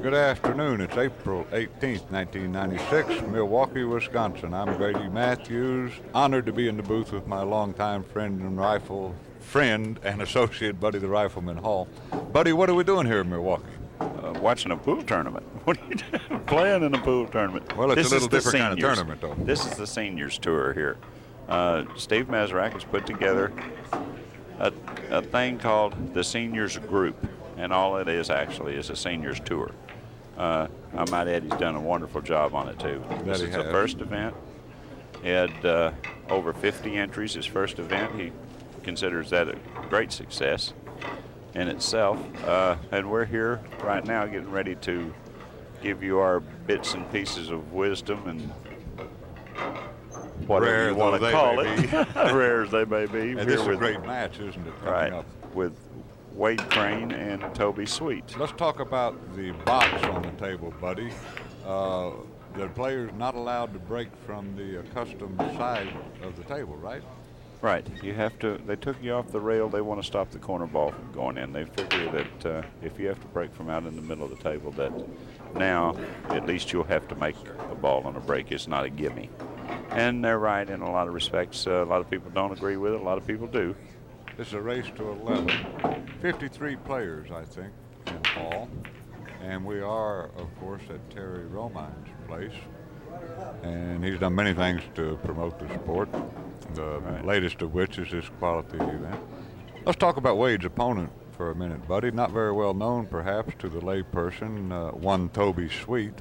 Good afternoon. It's April 18th, 1996, Milwaukee, Wisconsin. I'm Grady Mathews, honored to be in the booth with my longtime friend and associate, Buddy the Rifleman Hall. Buddy, what are we doing here in Milwaukee? Watching a pool tournament. What are you doing? Playing in a pool tournament. Well, it's a little different kind of tournament, though. This is the seniors tour here. Steve Mizerak has put together a thing called the seniors group, and all it is actually is a seniors tour. I might add, he's done a wonderful job on it too. This is the first event. He had over 50 entries his first event. He considers that a great success in itself. And we're here right now getting ready to give you our bits and pieces of wisdom and whatever you want to call it. Rare as they may be. And this is a great match, isn't it? Right, with Wade Crane and Toby Sweet. Let's talk about the box on the table, Buddy. The player's not allowed to break from the accustomed side of the table, right? Right. You have to. They took you off the rail. They want to stop the corner ball from going in. They figure that if you have to break from out in the middle of the table, that now at least you'll have to make a ball on a break. It's not a gimme. And they're right in a lot of respects. A lot of people don't agree with it. A lot of people do. This is a race to 11. 53 players, I think, in all. And we are, of course, at Terry Romine's place. And he's done many things to promote the sport, the latest of which is this quality event. Let's talk about Wade's opponent for a minute, Buddy. Not very well known, perhaps, to the layperson, one Toby Sweet.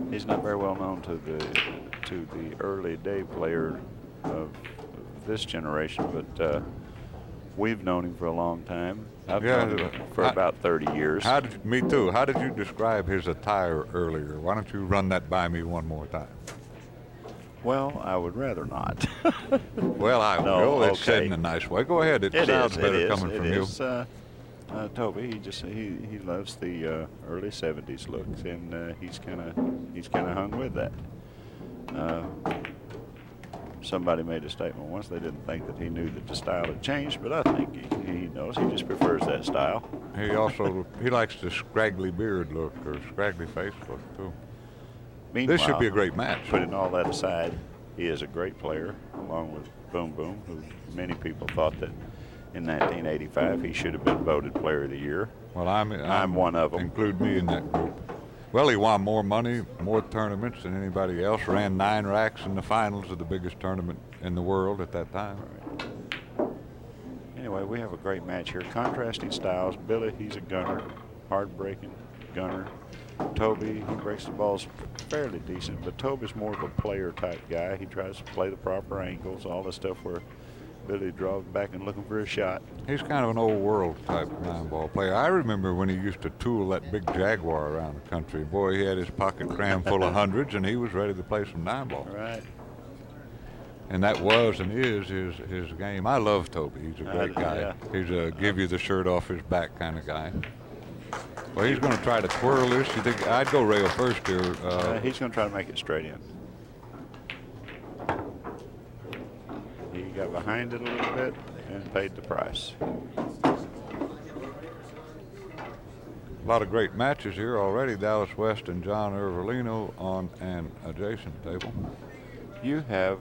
He's not very well known to the early day player of this generation, but we've known him for a long time. I've known him for about 30 years. Me too. How did you describe his attire earlier? Why don't you run that by me one more time? Well, I would rather not. Well, I will. It's said in a nice way. Go ahead. It sounds better coming from you. Toby, he loves the early 70s looks, and he's kind of hung with that. Somebody made a statement once. They didn't think that he knew that the style had changed, but I think he knows. He just prefers that style. He likes the scraggly beard look or scraggly face look too. Meanwhile, this should be a great match. Putting all that aside, he is a great player, along with Boom Boom, who many people thought that in 1985 he should have been voted Player of the Year. Well, I'm one of them. Include me in that group. Well, he won more money, more tournaments than anybody else, ran 9 racks in the finals of the biggest tournament in the world at that time. Right. Anyway, we have a great match here. Contrasting styles. Billy, he's a gunner, hard-breaking gunner. Toby, he breaks the balls fairly decent, but Toby's more of a player-type guy. He tries to play the proper angles, all the stuff where Billy draws back and looking for a shot. He's kind of an old world type 9-ball player. I remember when he used to tool that big Jaguar around the country. Boy, he had his pocket crammed full of hundreds, and he was ready to play some 9-ball. Right. And that was and is his game. I love Toby. He's a great guy. Yeah. He's a give you the shirt off his back kind of guy. Well, he's going to try to twirl this. You think I'd go rail first here? He's going to try to make it straight in. He got behind it a little bit and paid the price. A lot of great matches here already. Dallas West and John Ervolino on an adjacent table. You have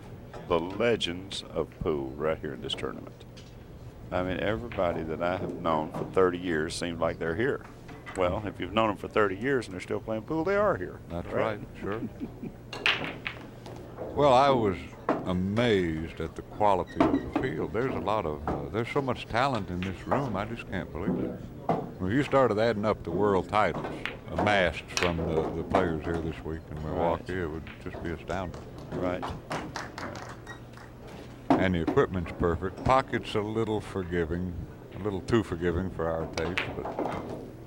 the legends of pool right here in this tournament. I mean, everybody that I have known for 30 years seems like they're here. Well, if you've known them for 30 years and they're still playing pool, they are here. That's right, sure. Well, I was amazed at the quality of the field. There's a lot of, there's so much talent in this room, I just can't believe it. When you started adding up the world titles amassed from the players here this week in Milwaukee, it would just be astounding. Right. And the equipment's perfect. Pocket's a little forgiving, a little too forgiving for our taste, but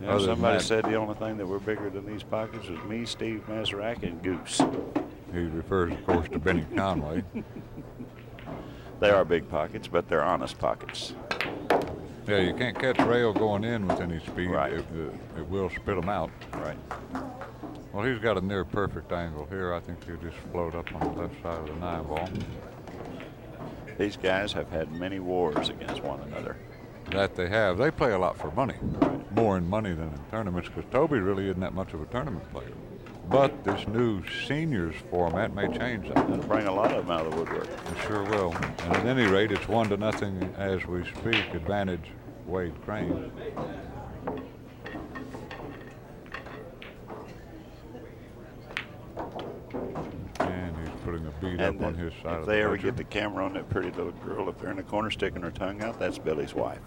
yeah, somebody said the only thing that were bigger than these pockets was me, Steve Mizerak, and Goose. He refers, of course, to Benny Conway. They are big pockets, but they're honest pockets. Yeah, you can't catch rail going in with any speed. Right. It will spit them out. Right. Well, he's got a near perfect angle here. I think he'll just float up on the left side of the 9-ball. These guys have had many wars against one another. that they have. They play a lot for money, more in money than in tournaments, because Toby really isn't that much of a tournament player. But this new seniors format may change that. It'll bring a lot of them out of the woodwork. It sure will. And at any rate, it's 1-0 as we speak. Advantage Wade Crane. And he's putting a beat up on his side of the If they ever ledger. get the camera on that pretty little girl up there in the corner sticking her tongue out, that's Billy's wife.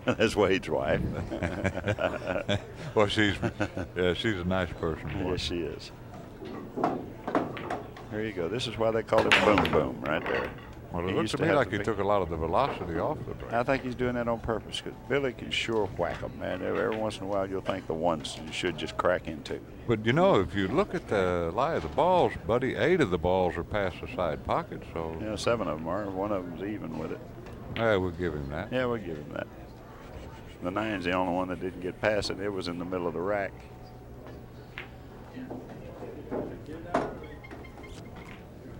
That's Wade's wife. Well, she's a nice person. Boy. Yes, she is. There you go. This is why they call him Boom Boom right there. Well, it He looks used to to me have like the he big- took a lot of the velocity off the break. I think he's doing that on purpose because Billy can sure whack them, man. Every once in a while, you'll think the ones you should just crack into. But you know, if you look at the lie of the balls, buddy, 8 of the balls are past the side pocket. So You know, 7 of them are. One of them's even with it. we'll give him that. Yeah, we'll give him that. The 9's the only one that didn't get past it. It was in the middle of the rack.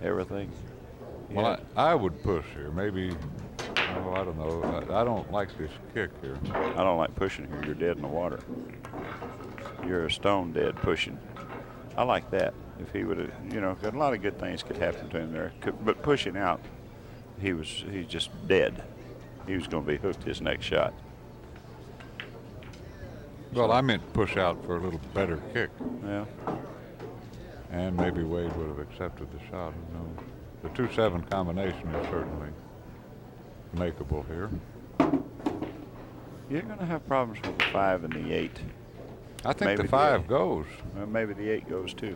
Everything. Well, I would push here. Maybe, oh, I don't know. I don't like this kick here. I don't like pushing here. You're dead in the water. You're a stone dead pushing. I like that. If he would have, you know, a lot of good things could happen to him there. But pushing out, he's just dead. He was going to be hooked his next shot. Well, I meant push out for a little better kick. Yeah. And maybe Wade would have accepted the shot. Who knows? The 2-7 combination is certainly makeable here. You're going to have problems with the 5 and the 8. I think Maybe the the 5 eight. goes. Well, maybe the 8 goes too.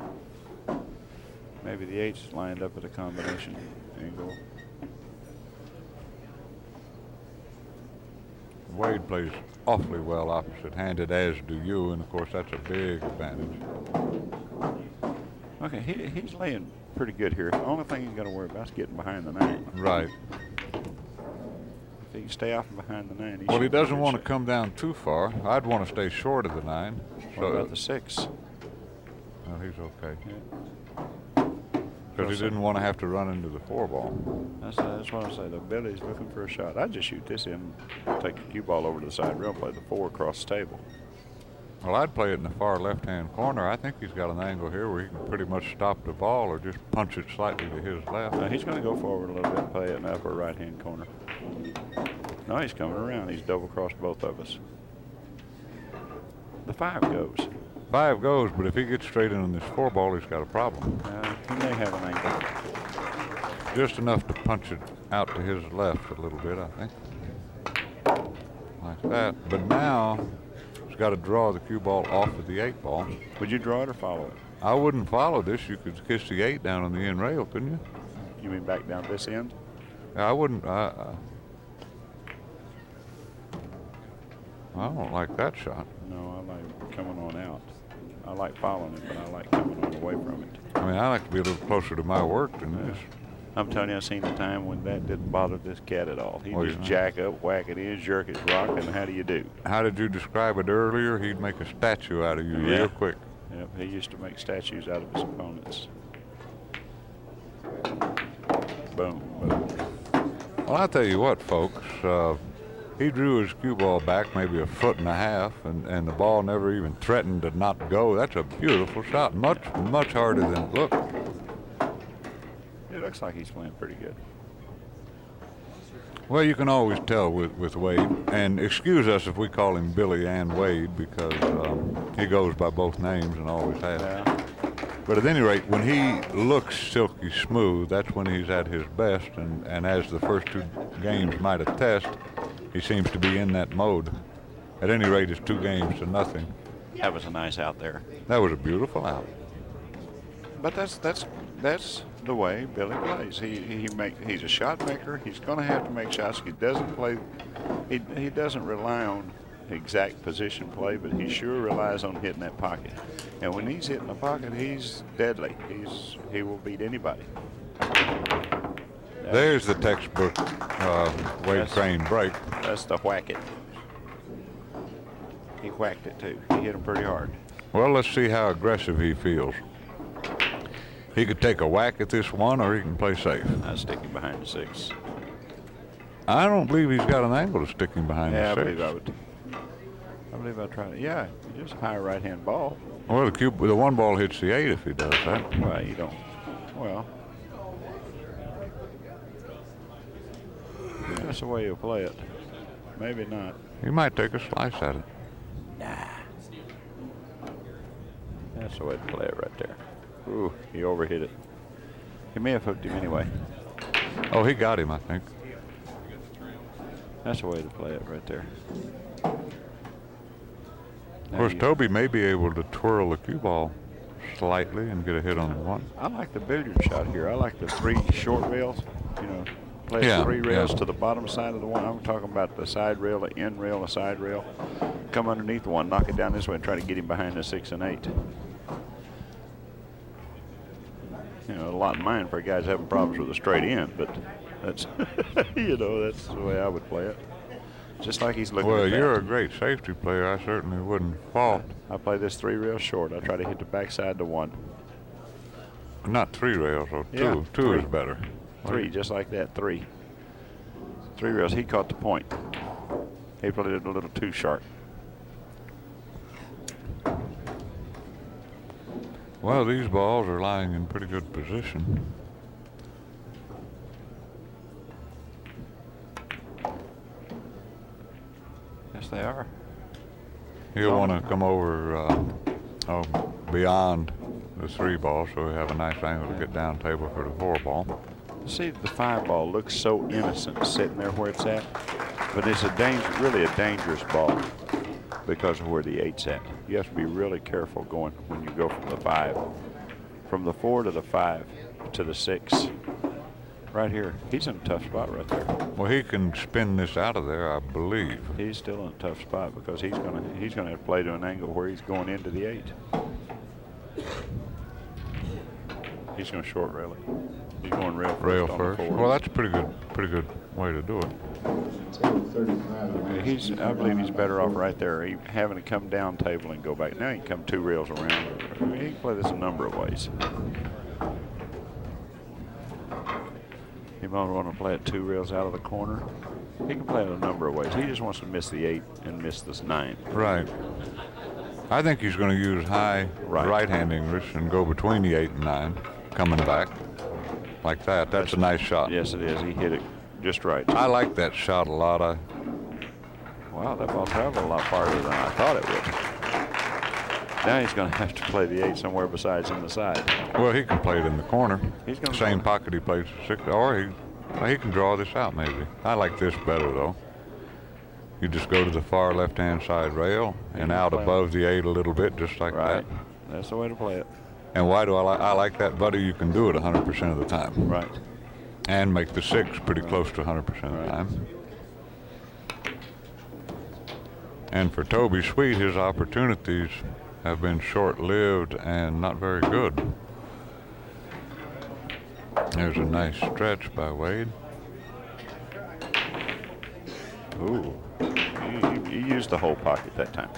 Maybe the 8's lined up at a combination angle. Wade plays awfully well opposite-handed, as do you, and of course that's a big advantage. Okay, he's laying pretty good here. The only thing he's got to worry about is getting behind the 9. Right. If he can stay off and behind the 9, Well, he should be in doesn't good want to shape. come down too far. I'd want to stay short of the 9. What about the 6? Well, he's okay. Yeah. Because he didn't want to have to run into the 4 ball. That's what I say. The Billy's looking for a shot. I'd just shoot this in, take the cue ball over to the side rail, play the 4 across the table. Well, I'd play it in the far left-hand corner. I think he's got an angle here where he can pretty much stop the ball or just punch it slightly to his left. Now he's going to go forward a little bit and play it in the upper right-hand corner. No, he's coming around. He's double-crossed both of us. The 5 goes. 5 goes, but if he gets straight in on this 4 ball, he's got a problem. He may have an angle. Just enough to punch it out to his left a little bit, I think. Like that. But now he's got to draw the cue ball off of the 8 ball. Would you draw it or follow it? I wouldn't follow this. You could kiss the 8 down on the end rail, couldn't you? You mean back down this end? I wouldn't. I don't like that shot. No, I like coming on out. I like following it, but I like coming on away from it. I mean, I like to be a little closer to my work than this. I'm telling you, I've seen a time when that didn't bother this cat at all. He'd Oh, just yeah. jack up, whack it in, jerk his rock, and how do you do? How did you describe it earlier? He'd make a statue out of you real quick. Yep, he used to make statues out of his opponents. Boom, boom. Well, I'll tell you what, folks. He drew his cue ball back maybe 1.5 feet, and the ball never even threatened to not go. That's a beautiful shot. Much, much harder than it looked. It looks like he's playing pretty good. Well, you can always tell with Wade. And excuse us if we call him Billy and Wade, because he goes by both names and always has. Yeah. But at any rate, when he looks silky smooth, that's when he's at his best. And as the first 2 games might attest, he seems to be in that mode. At any rate, it's 2 games to nothing. That was a nice out there. That was a beautiful out. But that's the way Billy plays. He's a shot maker. He's going to have to make shots. He doesn't play. He doesn't rely on exact position play, but he sure relies on hitting that pocket. And when he's hitting the pocket, he's deadly. He will beat anybody. There's the textbook Wade Crane break. That's the whack it. He whacked it too. He hit him pretty hard. Well, let's see how aggressive he feels. He could take a whack at this one, or he can play safe. I stick him behind the 6. I don't believe he's got an angle to stick him behind Yeah, I the believe six. I would. I believe I'd try it. Yeah, just a high right-hand ball. Well, the one ball hits the 8 if he does that. Well, you don't. Well, that's the way you play it. Maybe not. He might take a slice at it. Nah. That's the way to play it right there. Ooh, he overhit it. He may have hooked him anyway. Oh, he got him, I think. That's the way to play it right there. Of course, Toby may be able to twirl the cue ball slightly and get a hit on the 1. I like the billiard shot here. I like the 3 short rails. You know, play Yeah, 3 rails yeah. to the bottom side of the 1. I'm talking about the side rail, the end rail, the side rail. Come underneath the 1, knock it down this way, and try to get him behind the 6 and 8. You know, a lot in mind for guys having problems with a straight end, but that's, you know, that's the way I would play it. Just like he's looking Well, at that. you're a great safety player. I certainly wouldn't fault. I play this 3 rail short. I try to hit the backside to 1. Not 3 rails, or 2. Yeah, 2 3. is better. 3, just like that, 3. 3 rails. He caught the point. He played it a little too sharp. Well, these balls are lying in pretty good position. Yes, they are. He'll want to come over beyond the 3 ball, so we have a nice angle to get down table for the 4 ball. See, the 5 ball looks so innocent sitting there where it's at, but it's really a dangerous ball because of where the 8's at. You have to be really careful going when you go from the 5. From the 4 to the 5 to the 6. Right here, he's in a tough spot right there. Well, he can spin this out of there, I believe. He's still in a tough spot because he's gonna have to play to an angle where he's going into the 8. He's gonna short rail it. He's going rail first. On the 4. Well, that's a pretty good way to do it. I believe he's better off right there, having to come down table and go back. Now he can come 2 rails around. I mean, he can play this a number of ways. He might want to play it 2 rails out of the corner. He can play it a number of ways. He just wants to miss the 8 and miss this 9. Right. I think he's going to use high right-hand English and go between the 8 and 9, coming back like that. That's a nice shot. Yes, it is. He hit it just right. I like that shot a lot. Wow, that ball traveled a lot farther than I thought it would. Now he's going to have to play the 8 somewhere besides in the side. Well, he can play it in the corner. He's going to same pocket he plays the 6, or he can draw this out maybe. I like this better though. You just go to the far left-hand side rail and out above the 8 a little bit, just like that. That's the way to play it. And why do I like that, buddy? You can do it 100% of the time. Right. And make the 6 pretty close to 100% of the time. And for Toby Sweet, his opportunities have been short-lived and not very good. There's a nice stretch by Wade. Ooh, you used the whole pocket that time.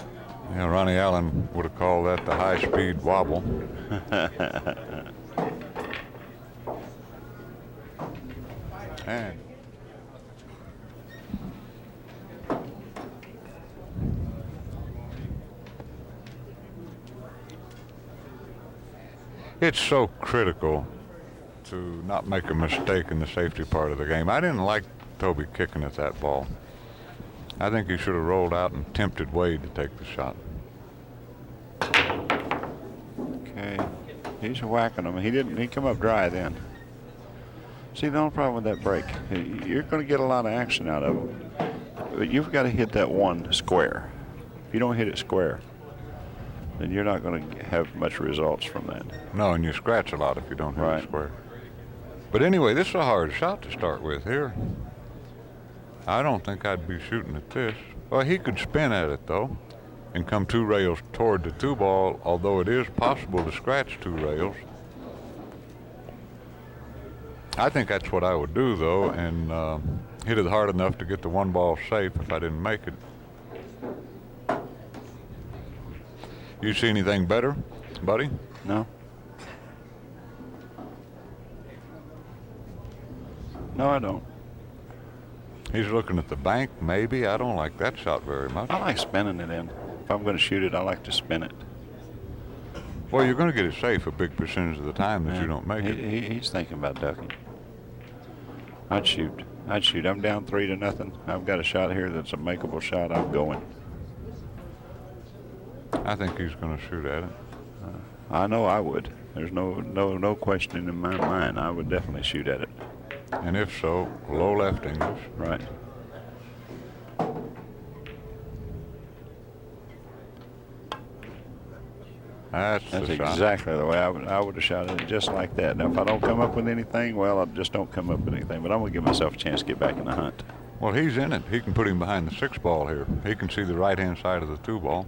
Yeah, Ronnie Allen would have called that the high-speed wobble. And it's so critical to not make a mistake in the safety part of the game. I didn't like Toby kicking at that ball. I think he should have rolled out and tempted Wade to take the shot. Okay, he's whacking him. He come up dry then. See, the only problem with that break, you're going to get a lot of action out of him, but you've got to hit that 1 square. If you don't hit it square, then you're not going to have much results from that. No, and you scratch a lot if you don't hit it square. But anyway, this is a hard shot to start with here. I don't think I'd be shooting at this. Well, he could spin at it, though, and come 2 rails toward the 2 ball, although it is possible to scratch 2 rails. I think that's what I would do, though, and hit it hard enough to get the 1 ball safe if I didn't make it. You see anything better, buddy? No. No, I don't. He's looking at the bank, maybe. I don't like that shot very much. I like spinning it in. If I'm going to shoot it, I like to spin it. Well, you're going to get it safe a big percentage of the time that you don't make it. He's thinking about ducking. I'd shoot. I'm down 3-0. I've got a shot here that's a makeable shot. I'm going. I think he's going to shoot at it. I know I would. There's no question in my mind. I would definitely shoot at it. And if so, low left English. Right. That's exactly the way I would have shot it, just like that. Now, if I don't come up with anything, well, I just don't come up with anything. But I'm going to give myself a chance to get back in the hunt. Well, he's in it. He can put him behind the 6 ball here. He can see the right-hand side of the 2 ball.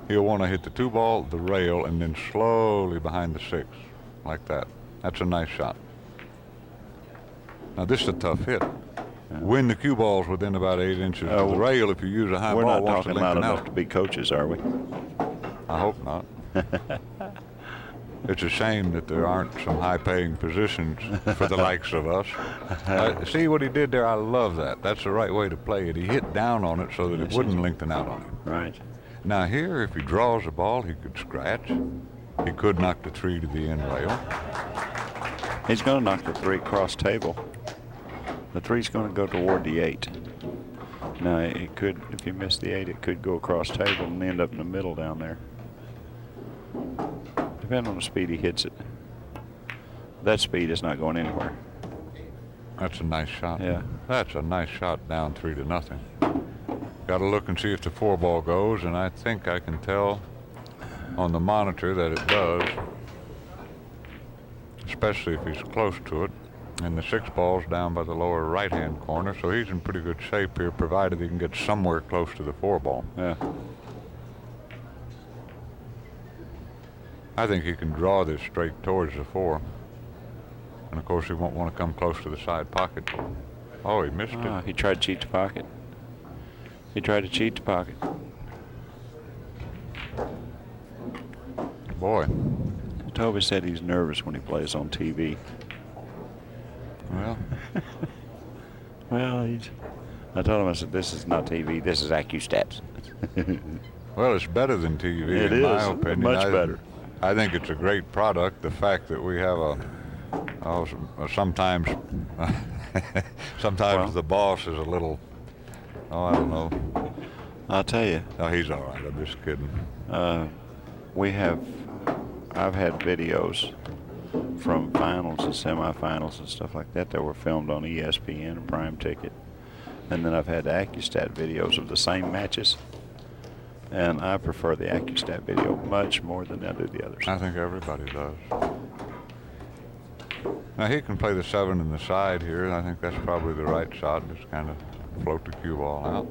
He'll want to hit the 2 ball, the rail, and then slowly behind the 6, like that. That's a nice shot. Now, this is a tough hit. Yeah. Win the cue balls within about 8 inches of the rail if you use a high ball. We're not talking loud enough to be coaches, are we? I hope not. It's a shame that there aren't some high-paying positions for the likes of us. See what he did there? I love that. That's the right way to play it. He hit down on it so that it wouldn't lengthen out on him. Right. Now here, if he draws the ball, he could scratch. He could knock the 3 to the end rail. He's going to knock the 3 across table. The 3's going to go toward the 8. Now, it could, if you miss the 8, it could go across table and end up in the middle down there. Depending on the speed he hits it. That speed is not going anywhere. That's a nice shot. Yeah. That's a nice shot down 3-0. Got to look and see if the 4 ball goes, and I think I can tell on the monitor that it does, especially if he's close to it. And the 6 ball's down by the lower right-hand corner, so he's in pretty good shape here, provided he can get somewhere close to the 4 ball. Yeah. I think he can draw this straight towards the 4. And of course he won't want to come close to the side pocket. Oh, he missed it. He tried to cheat the pocket. He tried to cheat the pocket. Boy. Toby said he's nervous when he plays on TV. Well. Well, I told him, I said, this is not TV, this is Accu-Stats. Well, it's better than TV in my opinion. Much better. I think it's a great product. The fact that we have sometimes the boss is a little, I don't know. I'll tell you. Oh, he's all right. I'm just kidding. I've had videos from finals and semifinals and stuff like that were filmed on ESPN and Prime Ticket. And then I've had Accu-Stat videos of the same matches. And I prefer the Accu-Stat video much more than I do the others. I think everybody does. Now he can play the 7 in the side here. I think that's probably the right shot. Just kind of float the cue ball out.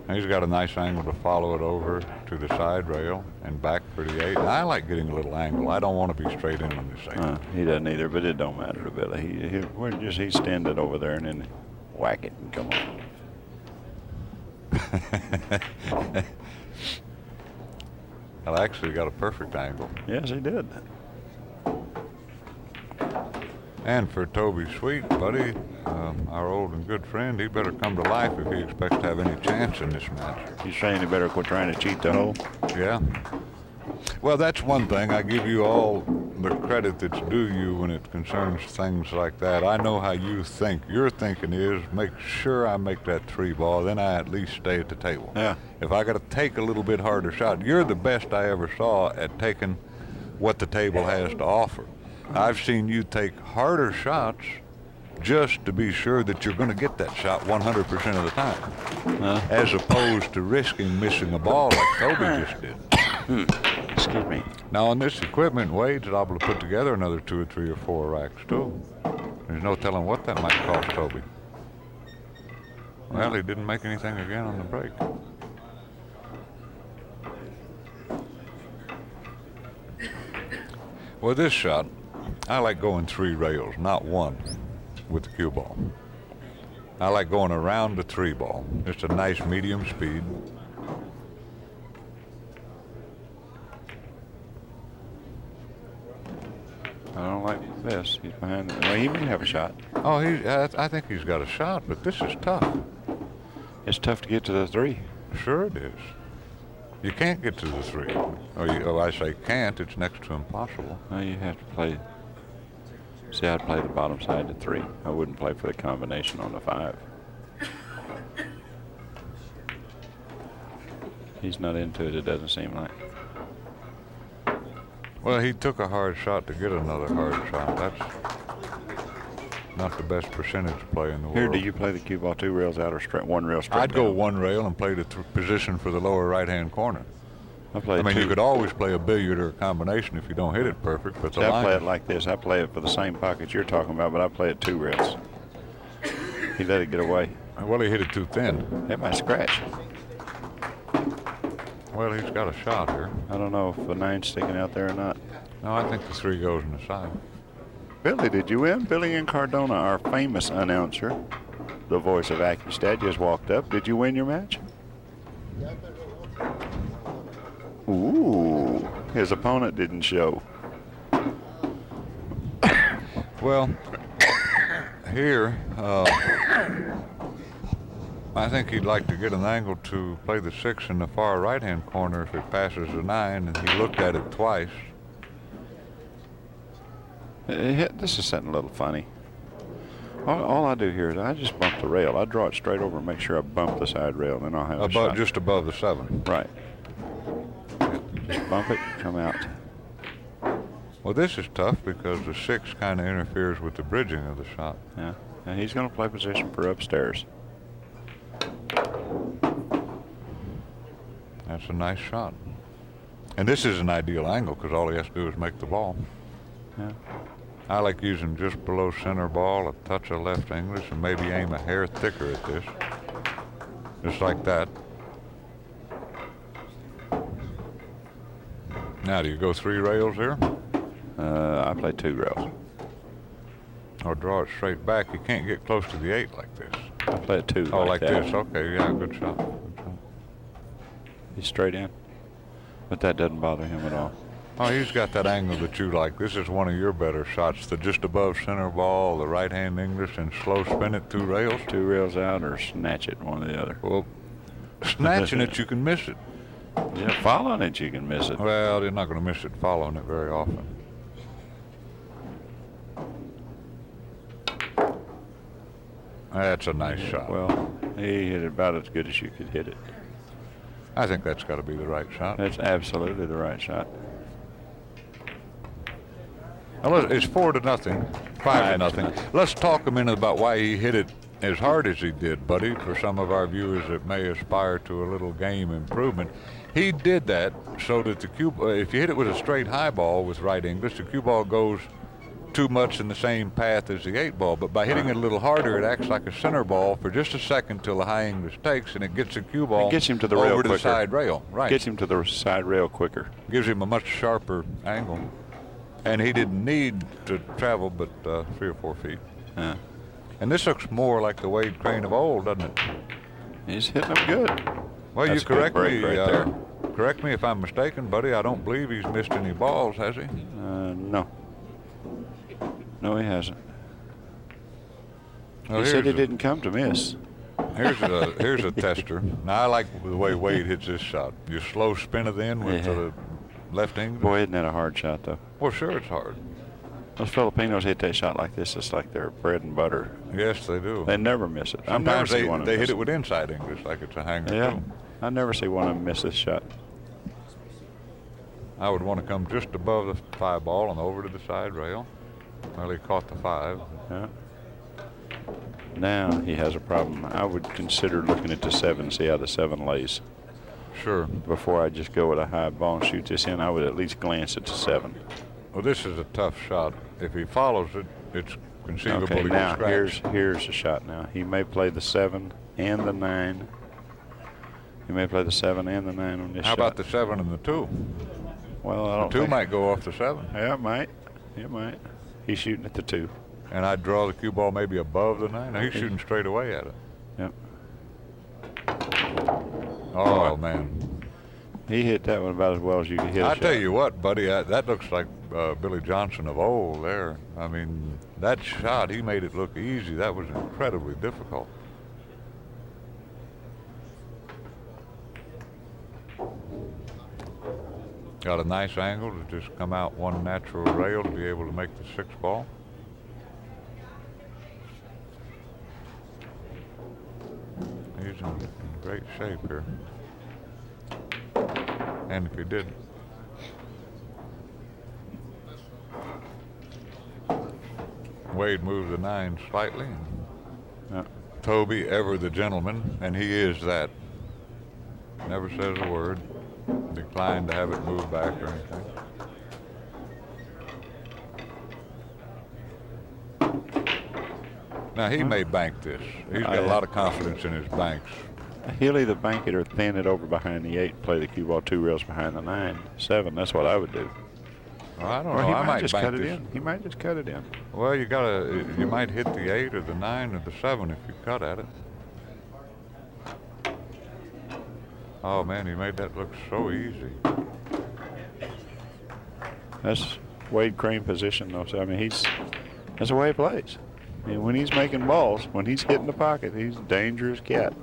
And he's got a nice angle to follow it over to the side rail and back for the 8. And I like getting a little angle. I don't want to be straight in on this 8. He doesn't either, but it don't matter to Billy. He's standing over there and then whack it and come on. Well, actually got a perfect angle. Yes, he did. And for Toby Sweet, buddy, our old and good friend, he better come to life if he expects to have any chance in this match. He's saying he better quit trying to cheat the hole? Yeah. Well, that's one thing. I give you all the credit that's due you when it concerns things like that. I know how you think. Your thinking is make sure I make that 3 ball, then I at least stay at the table. Yeah. If I got to take a little bit harder shot, you're the best I ever saw at taking what the table has to offer. I've seen you take harder shots just to be sure that you're going to get that shot 100% of the time, as opposed to risking missing a ball like Toby just did. Excuse me. Now on this equipment, Wade's liable to put together another 2 or 3 or 4 racks too. There's no telling what that might cost Toby. Well, he didn't make anything again on the break. Well, this shot, I like going 3 rails, not 1 with the cue ball. I like going around the 3 ball. It's a nice medium speed. I don't like this. He's behind. Well, he may have a shot. Oh, I think he's got a shot, but this is tough. It's tough to get to the 3. Sure it is. You can't get to the 3. I say can't. It's next to impossible. No, you have to play. See, I'd play the bottom side to 3. I wouldn't play for the combination on the 5. He's not into it, it doesn't seem like. Well, he took a hard shot to get another hard shot. That's not the best percentage play in the world. Here, do you play the cue ball 2 rails out or straight 1 rail straight I'd go down? 1 rail and play the position for the lower right-hand corner. I mean, you could always play a billiard or a combination if you don't hit it perfect, but I play it like this. I play it for the same pocket you're talking about, but I play it 2 rails. He let it get away. Well, he hit it too thin. That might scratch. Well, he's got a shot here. I don't know if the 9's sticking out there or not. No, I think the 3 goes in the side. Billy, did you win? Billy and Cardona, our famous announcer, the voice of Accu-Stats, just walked up. Did you win your match? Ooh, his opponent didn't show. Well, here, I think he'd like to get an angle to play the 6 in the far right-hand corner if it passes the 9, and he looked at it twice. This is something a little funny. All I do here is I just bump the rail. I draw it straight over and make sure I bump the side rail, and then I'll have a shot. Just above the 7. Right. Just bump it, come out. Well, this is tough because the 6 kind of interferes with the bridging of the shot. Yeah, and he's going to play position for upstairs. That's a nice shot. And this is an ideal angle because all he has to do is make the ball. Yeah. I like using just below center ball, a touch of left English, and maybe aim a hair thicker at this. Just like that. Now, do you go 3 rails here? I play 2 rails. Or draw it straight back? You can't get close to the 8 like this. I play it 2 Oh, like that. this. Okay, yeah, good shot. Good shot. He's straight in. But that doesn't bother him at all. Oh, he's got that angle that you like. This is one of your better shots. The just above center ball, the right-hand English, and slow spin it 2 rails. 2 rails out or snatch it, one or the other. Well, snatching it, you can miss it. Yeah, following it, you can miss it. Well, you're not going to miss it following it very often. That's a nice shot. Well, he hit it about as good as you could hit it. I think that's got to be the right shot. That's absolutely the right shot. Well, it's 4-0, 5-0. Let's talk a minute about why he hit it as hard as he did, buddy. For some of our viewers that may aspire to a little game improvement, he did that so that the cue, if you hit it with a straight high ball with right English, the cue ball goes too much in the same path as the 8 ball. But by hitting it a little harder, it acts like a center ball for just a second till the high English takes, and it gets the cue ball gets him to the rail over to quicker. the side rail. Right. Gets him to the side rail quicker. Gives him a much sharper angle. And he didn't need to travel but 3 or 4 feet. Yeah. And this looks more like the Wade Crane of old, doesn't it? He's hitting them good. Well, That's you correct a good me. break right there. Correct me if I'm mistaken, buddy. I don't believe he's missed any balls, has he? No. No, he hasn't. Well, He said he didn't come to miss. Here's a tester. Now I like the way Wade hits this shot. You slow spin it in with the left English. Boy, isn't that a hard shot, though? Well, sure, it's hard. Those Filipinos hit that shot like this. It's like their bread and butter. Yes, they do. They never miss it. Sometimes they they hit it with inside English like it's a hanger. Yeah, too. I never see one of them miss this shot. I would want to come just above the 5 ball and over to the side rail. Well, he caught the 5. Yeah. Now he has a problem. I would consider looking at the 7, see how the 7 lays. Sure. Before I just go with a high ball and shoot this in, I would at least glance at the 7. Well, this is a tough shot. If he follows it, it's conceivable Okay, he now can scratch. here's the shot. Now he may play the 7 and the 9. He may play the 7 and the 9 on this shot. How about the 7 and the 2? Well, I don't The 2 think. might go off the 7. Yeah, it might. It might. He's shooting at the 2. And I'd draw the cue ball maybe above the 9. Now he's shooting straight away at it. Yep. Oh, man. He hit that one about as well as you could hit a I shot. tell you what, buddy, that looks like Billy Johnson of old there. I mean, that shot, he made it look easy. That was incredibly difficult. Got a nice angle to just come out one natural rail to be able to make the 6 ball. He's in great shape here. And if he did Wade moved the 9 slightly. Toby, ever the gentleman, and he is that. Never says a word. Declined to have it moved back or anything. Now he may bank this. He's got a lot of confidence in his banks. He'll either bank it or thin it over behind the 8, play the cue ball 2 rails behind the 9, 7. That's what I would do. Well, I don't or know. He I might just bank cut it this. in. He might just cut it in. Well, you might hit the 8 or the 9 or the 7 if you cut at it. Oh man, he made that look so easy. That's Wade Crane position though. So I mean, that's the way he plays. I mean, when he's making balls, when he's hitting the pocket, he's a dangerous cat.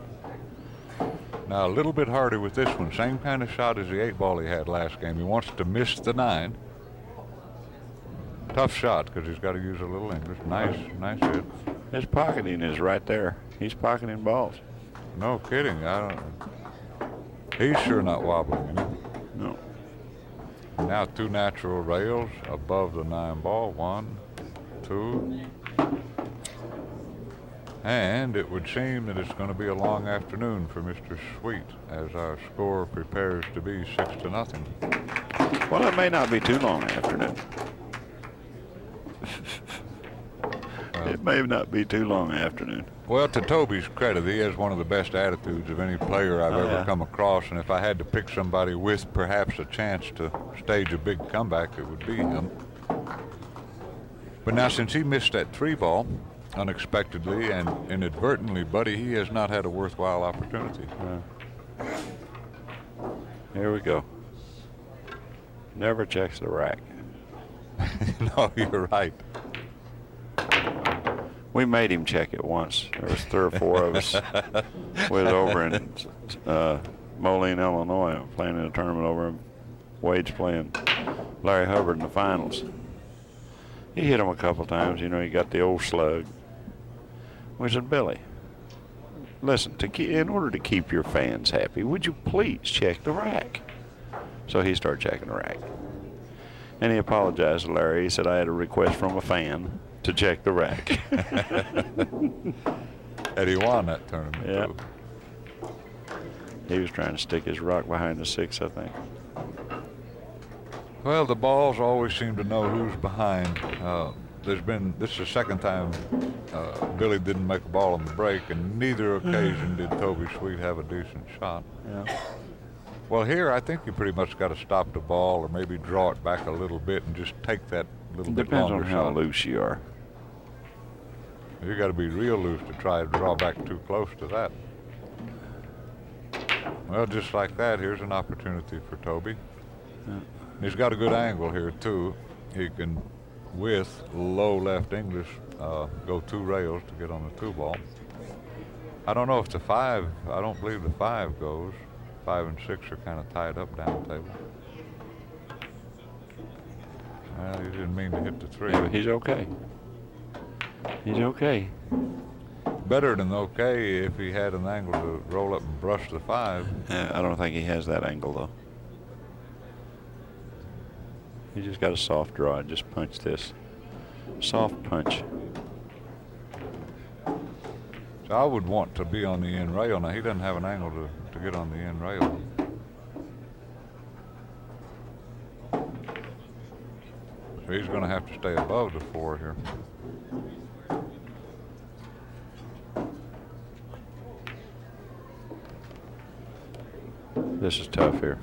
Now a little bit harder with this one. Same kind of shot as the 8 ball he had last game. He wants to miss the 9. Tough shot because he's got to use a little English. Nice hit. His pocketing is right there. He's pocketing balls. No kidding. He's sure not wobbling any. No. Now 2 natural rails above the 9 ball. 1, 2. And it would seem that it's going to be a long afternoon for Mr. Sweet as our score prepares to be 6-0. Well, it may not be too long afternoon. It may not be too long afternoon. Well, to Toby's credit, he has one of the best attitudes of any player I've ever come across, and if I had to pick somebody with perhaps a chance to stage a big comeback, it would be him. But now since he missed that 3 ball unexpectedly and inadvertently, buddy, he has not had a worthwhile opportunity. Here we go. Never checks the rack. No, you're right. We made him check it once. There was 3 or 4 of us. We was over in Moline, Illinois, playing in a tournament over in Wade's playing Larry Hubbard in the finals. He hit him a couple times. You know, he got the old slug. We said, Billy, listen, in order to keep your fans happy, would you please check the rack? So he started checking the rack. And he apologized to Larry. He said, I had a request from a fan to check the rack. And he won that tournament, yeah. too. He was trying to stick his rock behind the 6, I think. Well, the balls always seem to know who's behind. This is the second time Billy didn't make a ball on the break, and neither occasion did Toby Sweet have a decent shot. Yeah. Well, here I think you pretty much got to stop the ball or maybe draw it back a little bit and just take that little bit longer Depends on how shot. loose you are. You got to be real loose to try to draw back too close to that. Well, just like that, here's an opportunity for Toby. Yeah. He's got a good angle here too. He can, with low left English, go 2 rails to get on the 2 ball. I don't know if the 5, I don't believe the 5 goes. 5 and 6 are kind of tied up down the table. Well, he didn't mean to hit the 3. Yeah, but he's okay. He's okay. Better than okay if he had an angle to roll up and brush the 5. I don't think he has that angle, though. He just got a soft draw. Just punch this. Soft punch. So I would want to be on the end rail. Now, he doesn't have an angle to get on the end rail. So he's going to have to stay above the 4 here. This is tough here.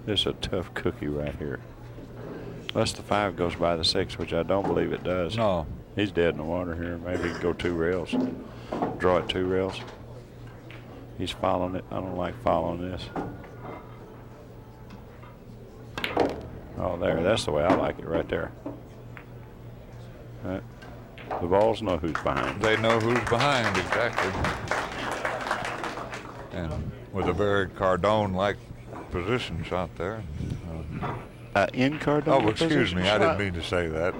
This is a tough cookie right here. Unless the 5 goes by the 6, which I don't believe it does. No. He's dead in the water here. Maybe he can go 2 rails. Draw it 2 rails. He's following it. I don't like following this. Oh, there. That's the way I like it right there. The balls know who's behind. They know who's behind, exactly. And with a very Cardone-like position shot there. In Cardone. Oh, excuse me. I didn't mean to say that.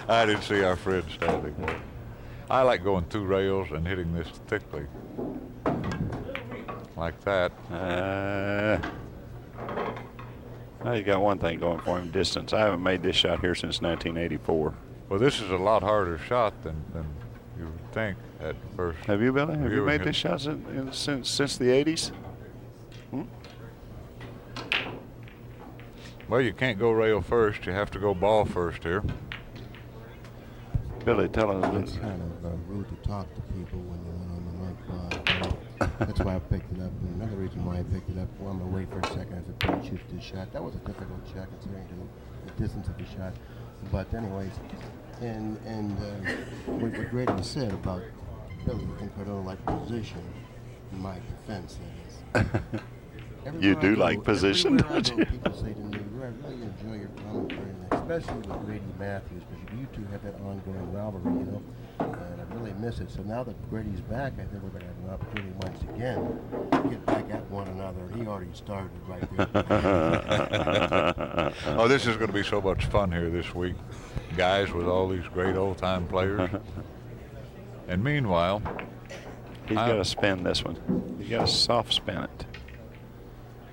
I didn't see our friend standing there. I like going through rails and hitting this thickly. Like that. Well, he's got one thing going for him, distance. I haven't made this shot here since 1984. Well, this is a lot harder shot than you would think at first. Have you, Billy? Have you made this shot since the 80s? Well, you can't go rail first. You have to go ball first here. Billy, tell us. It's kind of rude to talk to people when you're not on the right ball. That's why I picked it up. And another reason why I picked it up, well, I'm going to wait for a second as I shoot this shot. That was a difficult shot considering the distance of the shot. But anyways, and what Grady said about Billy in Cardone-like position, in my defense, that is. You do like position, don't you? People say to me, I really enjoy your commentary, especially with Grady Mathews, because you two have that ongoing rivalry, you know, and I really miss it. So now that Grady's back, I think we're going to have an opportunity once again to get back at one another. He already started right there. Oh, this is going to be so much fun here this week, guys, with all these great old-time players. And meanwhile, he's got to spin this one. He's got to soft spin it.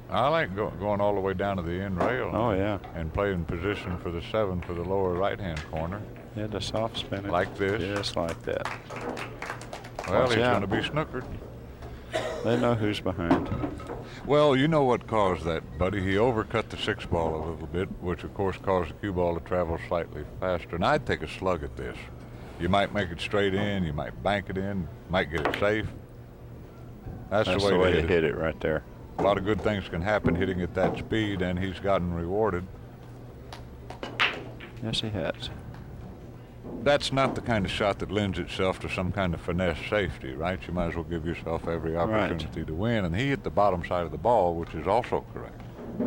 I like going all the way down to the end rail. Oh, yeah. And playing position for the 7 for the lower right-hand corner. Yeah, the soft spin it. Like this. Just like that. Well, he's going to be snookered. They know who's behind. Well, you know what caused that, buddy. He overcut the 6 ball a little bit, which, of course, caused the cue ball to travel slightly faster. And I'd take a slug at this. You might make it straight in. You might bank it in. Might get it safe. That's the way to hit it right there. A lot of good things can happen hitting at that speed, and he's gotten rewarded. Yes, he has. That's not the kind of shot that lends itself to some kind of finesse safety, right? You might as well give yourself every opportunity to win. And he hit the bottom side of the ball, which is also correct.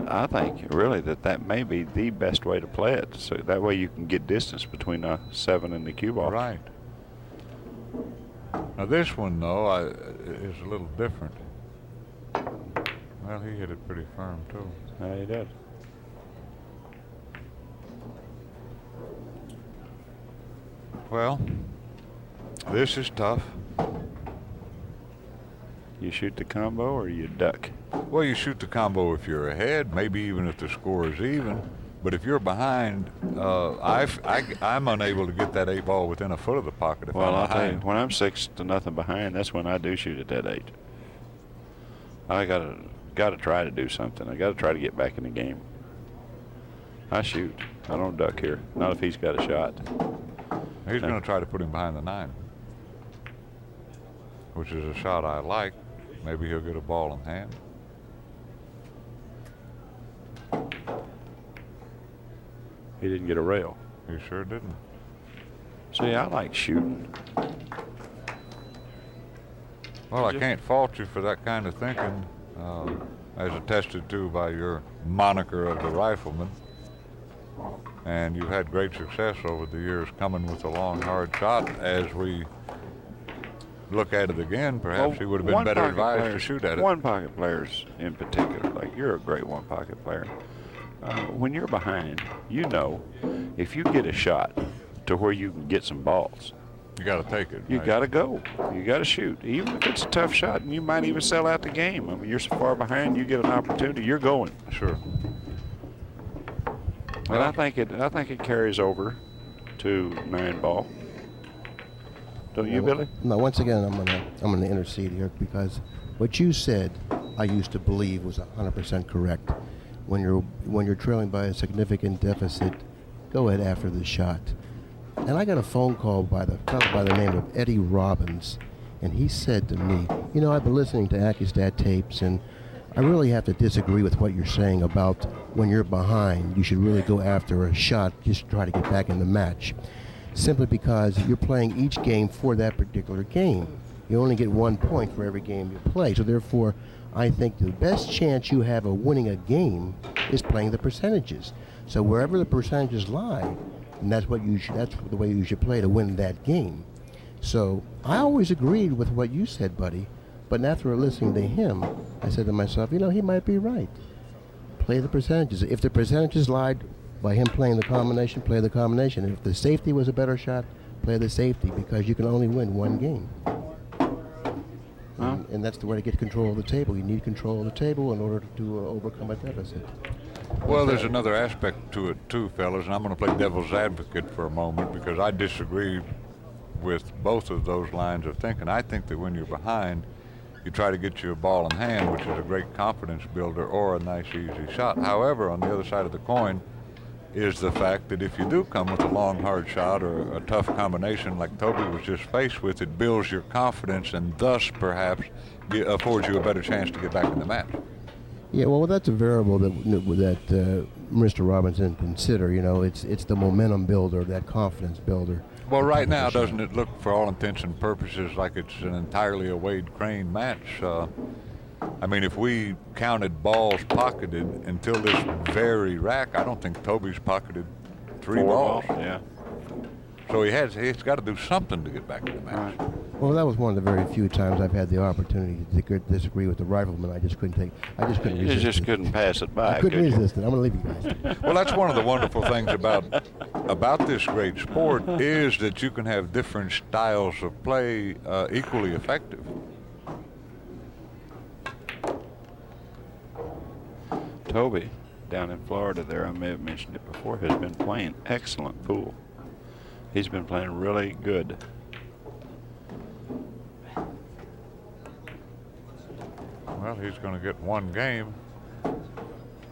I think, really, that may be the best way to play it. So that way you can get distance between a 7 and the cue ball. Right. Now, this one, though, is a little different. Well, he hit it pretty firm, too. Yeah, he did. Well, this is tough. You shoot the combo or you duck? Well, you shoot the combo if you're ahead, maybe even if the score is even. But if you're behind, I'm unable to get that 8 ball within a foot of the pocket if I'm I'll behind. tell you, when I'm 6-0 behind, that's when I do shoot at that 8. I gotta try to do something. I gotta try to get back in the game. I shoot. I don't duck here. Not if he's got a shot. He's going to try to put him behind the 9, which is a shot I like. Maybe he'll get a ball in hand. He didn't get a rail. He sure didn't. See, I like shooting. Well, I can't fault you for that kind of thinking, as attested to by your moniker of the rifleman. And you've had great success over the years coming with a long, hard shot. As we look at it again, perhaps he would have been better advised to shoot at it. One-pocket players in particular, like you're a great one-pocket player. When you're behind, you know, if you get a shot to where you can get some balls, you got to take it. You right? got to go. You got to shoot. Even if it's a tough shot, and you might even sell out the game. I mean, you're so far behind, you get an opportunity, you're going. Sure. And I think it carries over to 9 ball. Don't you, Billy? No. Once again, I'm gonna intercede here because what you said, I used to believe was 100% correct. When you're trailing by a significant deficit, go ahead after the shot. And I got a phone call by the fellow by the name of Eddie Robbins, and he said to me, you know, I've been listening to Accu-Stat tapes, and I really have to disagree with what you're saying about when you're behind, you should really go after a shot just to try to get back in the match. Simply because you're playing each game for that particular game. You only get 1 point for every game you play. So therefore, I think the best chance you have of winning a game is playing the percentages. So wherever the percentages lie, and that's the way you should play to win that game. So I always agreed with what you said, buddy. But after listening to him, I said to myself, he might be right. Play the percentages. If the percentages lied by him playing the combination, play the combination. And if the safety was a better shot, play the safety, because you can only win one game. And that's the way to get control of the table. You need control of the table in order to overcome a deficit. Well, there's another aspect to it too, fellas, and I'm going to play devil's advocate for a moment because I disagree with both of those lines of thinking. I think that when you're behind, you try to get you a ball in hand, which is a great confidence builder or a nice easy shot. However, on the other side of the coin is the fact that if you do come with a long hard shot or a tough combination like Toby was just faced with, it builds your confidence and thus perhaps affords you a better chance to get back in the match. Yeah, well, that's a variable that Mr. Robinson consider. It's the momentum builder, that confidence builder. Well, right now, doesn't it look, for all intents and purposes, like it's an entirely a Wade Crane match? I mean, if we counted balls pocketed until this very rack, I don't think Toby's pocketed 3 balls. Yeah. So he's got to do something to get back in the match. Well, that was one of the very few times I've had the opportunity to disagree with the rifleman. I just couldn't resist. You just couldn't pass it by. I couldn't resist it. I'm going to leave you guys. Well, that's one of the wonderful things about this great sport is that you can have different styles of play equally effective. Toby, down in Florida there, I may have mentioned it before, has been playing excellent pool. He's been playing really good. Well, he's going to get one game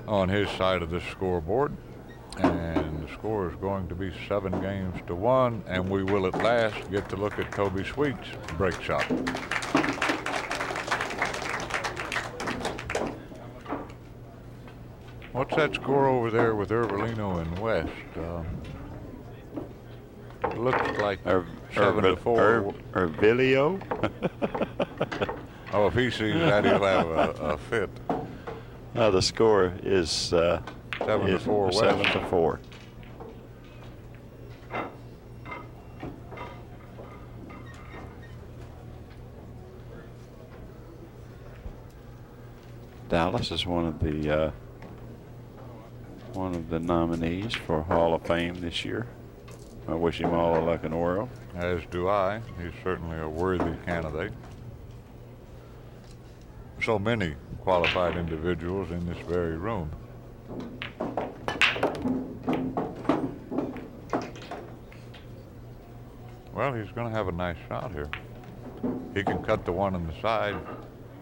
on his side of the scoreboard, and the score is going to be 7-1, and we will at last get to look at Toby Sweet's break shot. What's that score over there with Ervelino and West? It looks like 7-4. Ervilio? Oh, if he sees that, he'll have a fit. The score is 7-4 West. 7-4. Dallas is one of the nominees for Hall of Fame this year. I wish him all the luck in the world. As do I. He's certainly a worthy candidate. So many qualified individuals in this very room. Well, he's going to have a nice shot here. He can cut the one on the side,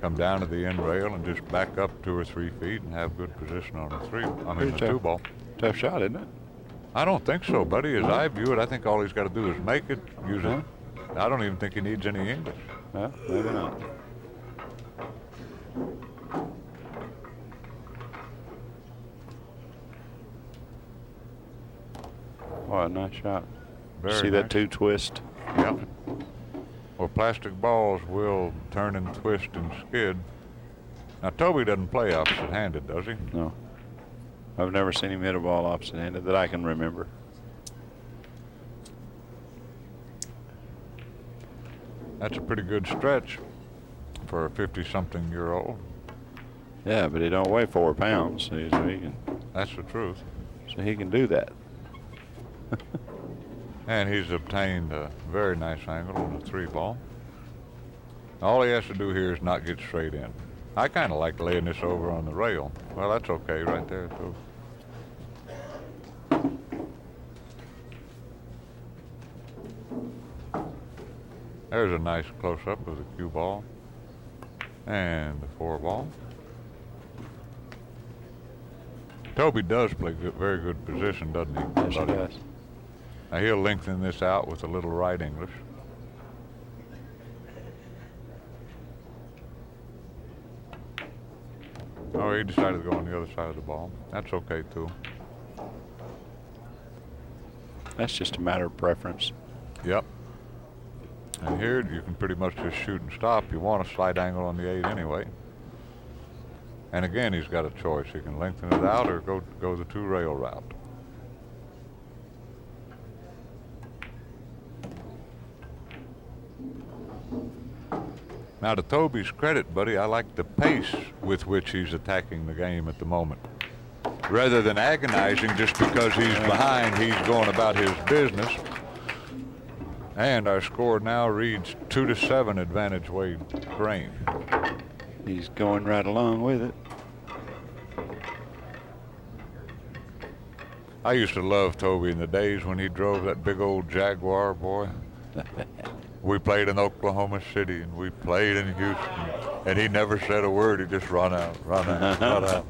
come down to the end rail, and just back up 2 or 3 feet and have good position on the 2 ball. Tough shot, isn't it? I don't think so, buddy. As I view it, I think all he's got to do is make it, use it. I don't even think he needs any English. Well, maybe not. Oh, a nice shot. Very See nice. that 2 twist? Yep. Well, plastic balls will turn and twist and skid. Now, Toby doesn't play opposite-handed, does he? No. I've never seen him hit a ball opposite-handed that I can remember. That's a pretty good stretch for a 50-something-year-old. Yeah, but he don't weigh 4 pounds, so he can. That's the truth. So he can do that. And he's obtained a very nice angle on the 3 ball. All he has to do here is not get straight in. I kind of like laying this over on the rail. Well, that's okay right there, too. There's a nice close-up of the cue ball and the 4 ball. Toby does play very good position, doesn't he? Yes, he does. Now he'll lengthen this out with a little right English. Oh, he decided to go on the other side of the ball. That's okay, too. That's just a matter of preference. Yep. And here you can pretty much just shoot and stop. You want a slight angle on the 8 anyway. And again, he's got a choice. He can lengthen it out or go the 2-rail route. Now, to Toby's credit, buddy, I like the pace with which he's attacking the game at the moment. Rather than agonizing just because he's behind, he's going about his business. And our score now reads 2-7 advantage Wade Crane. He's going right along with it. I used to love Toby in the days when he drove that big old Jaguar, boy. We played in Oklahoma City and we played in Houston, and he never said a word. He just run out, run out.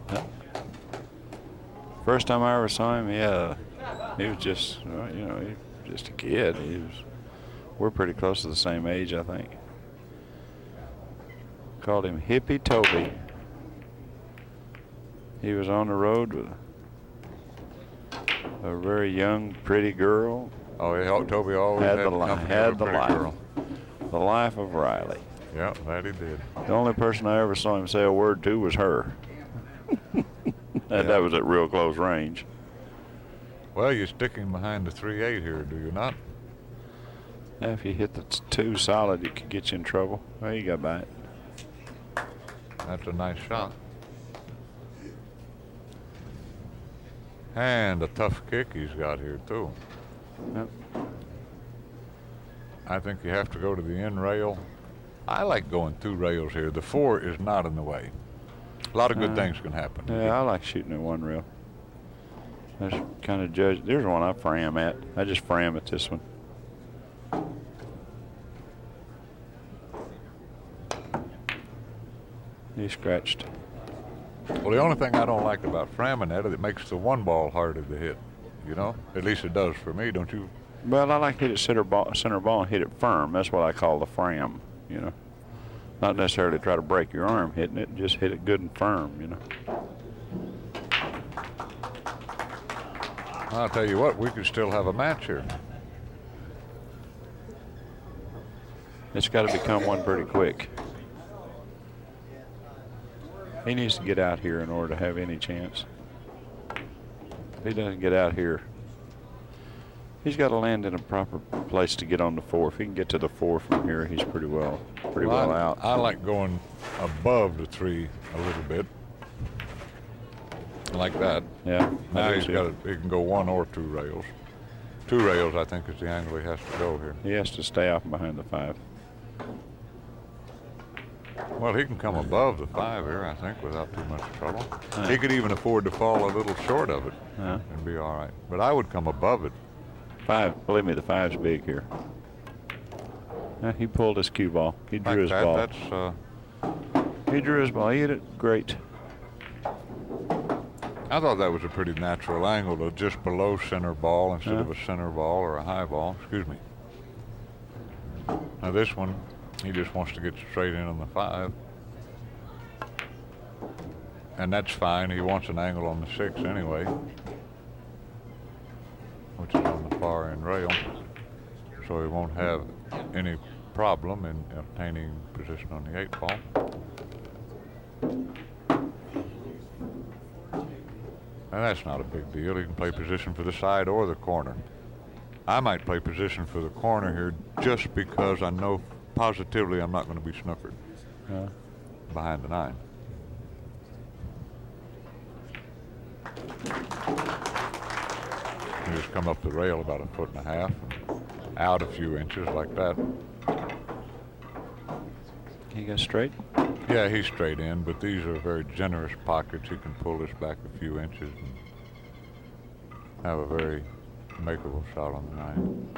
First time I ever saw him, yeah, he was just, you know, he was just a kid. We're pretty close to the same age, I think. Called him Hippie Toby. He was on the road with a very young, pretty girl. Oh, yeah, Toby always had the life. Girl. The life of Riley. Yeah, that he did. The only person I ever saw him say a word to was her. And that was at real close range. Well, you stick him behind the 3-8 here, do you not? Now, if you hit the 2 solid, it could get you in trouble. Well, you got by it. That's a nice shot. And a tough kick he's got here, too. Yep. I think you have to go to the end rail. I like going 2 rails here. The 4 is not in the way. A lot of good things can happen. Yeah, I like shooting at 1 rail. I just kind of judge. There's one I fram at. I just fram at this one. He scratched. Well, the only thing I don't like about framming at it makes the 1 ball harder to hit. You know, at least it does for me, don't you? Well, I like to hit it center ball and hit it firm. That's what I call the fram, you know. Not necessarily try to break your arm hitting it, just hit it good and firm, you know. I'll tell you what, we could still have a match here. It's got to become one pretty quick. He needs to get out here in order to have any chance. If he doesn't get out here, he's got to land in a proper place to get on the 4. If he can get to the 4 from here, he's pretty well out. I like going above the 3 a little bit, like that. Yeah. Now he can go 1 or 2 rails. 2 rails, I think, is the angle he has to go here. He has to stay out behind the 5. Well, he can come above the 5 here, I think, without too much trouble. He could even afford to fall a little short of it and be all right. But I would come above it. 5, believe me, the 5's big here. He pulled his cue ball. He drew his ball. He drew his ball. He hit it great. I thought that was a pretty natural angle to just below center ball instead of a center ball or a high ball. Excuse me. Now this one, he just wants to get straight in on the 5. And that's fine. He wants an angle on the 6 anyway, which is on the far end rail. So he won't have any problem in obtaining position on the 8 ball. And that's not a big deal. He can play position for the side or the corner. I might play position for the corner here just because I know positively I'm not going to be snookered behind the 9. You just come up the rail about 1.5 feet and out a few inches like that. He got straight? Yeah, he's straight in, but these are very generous pockets. He can pull this back a few inches and have a very makeable shot on the 9.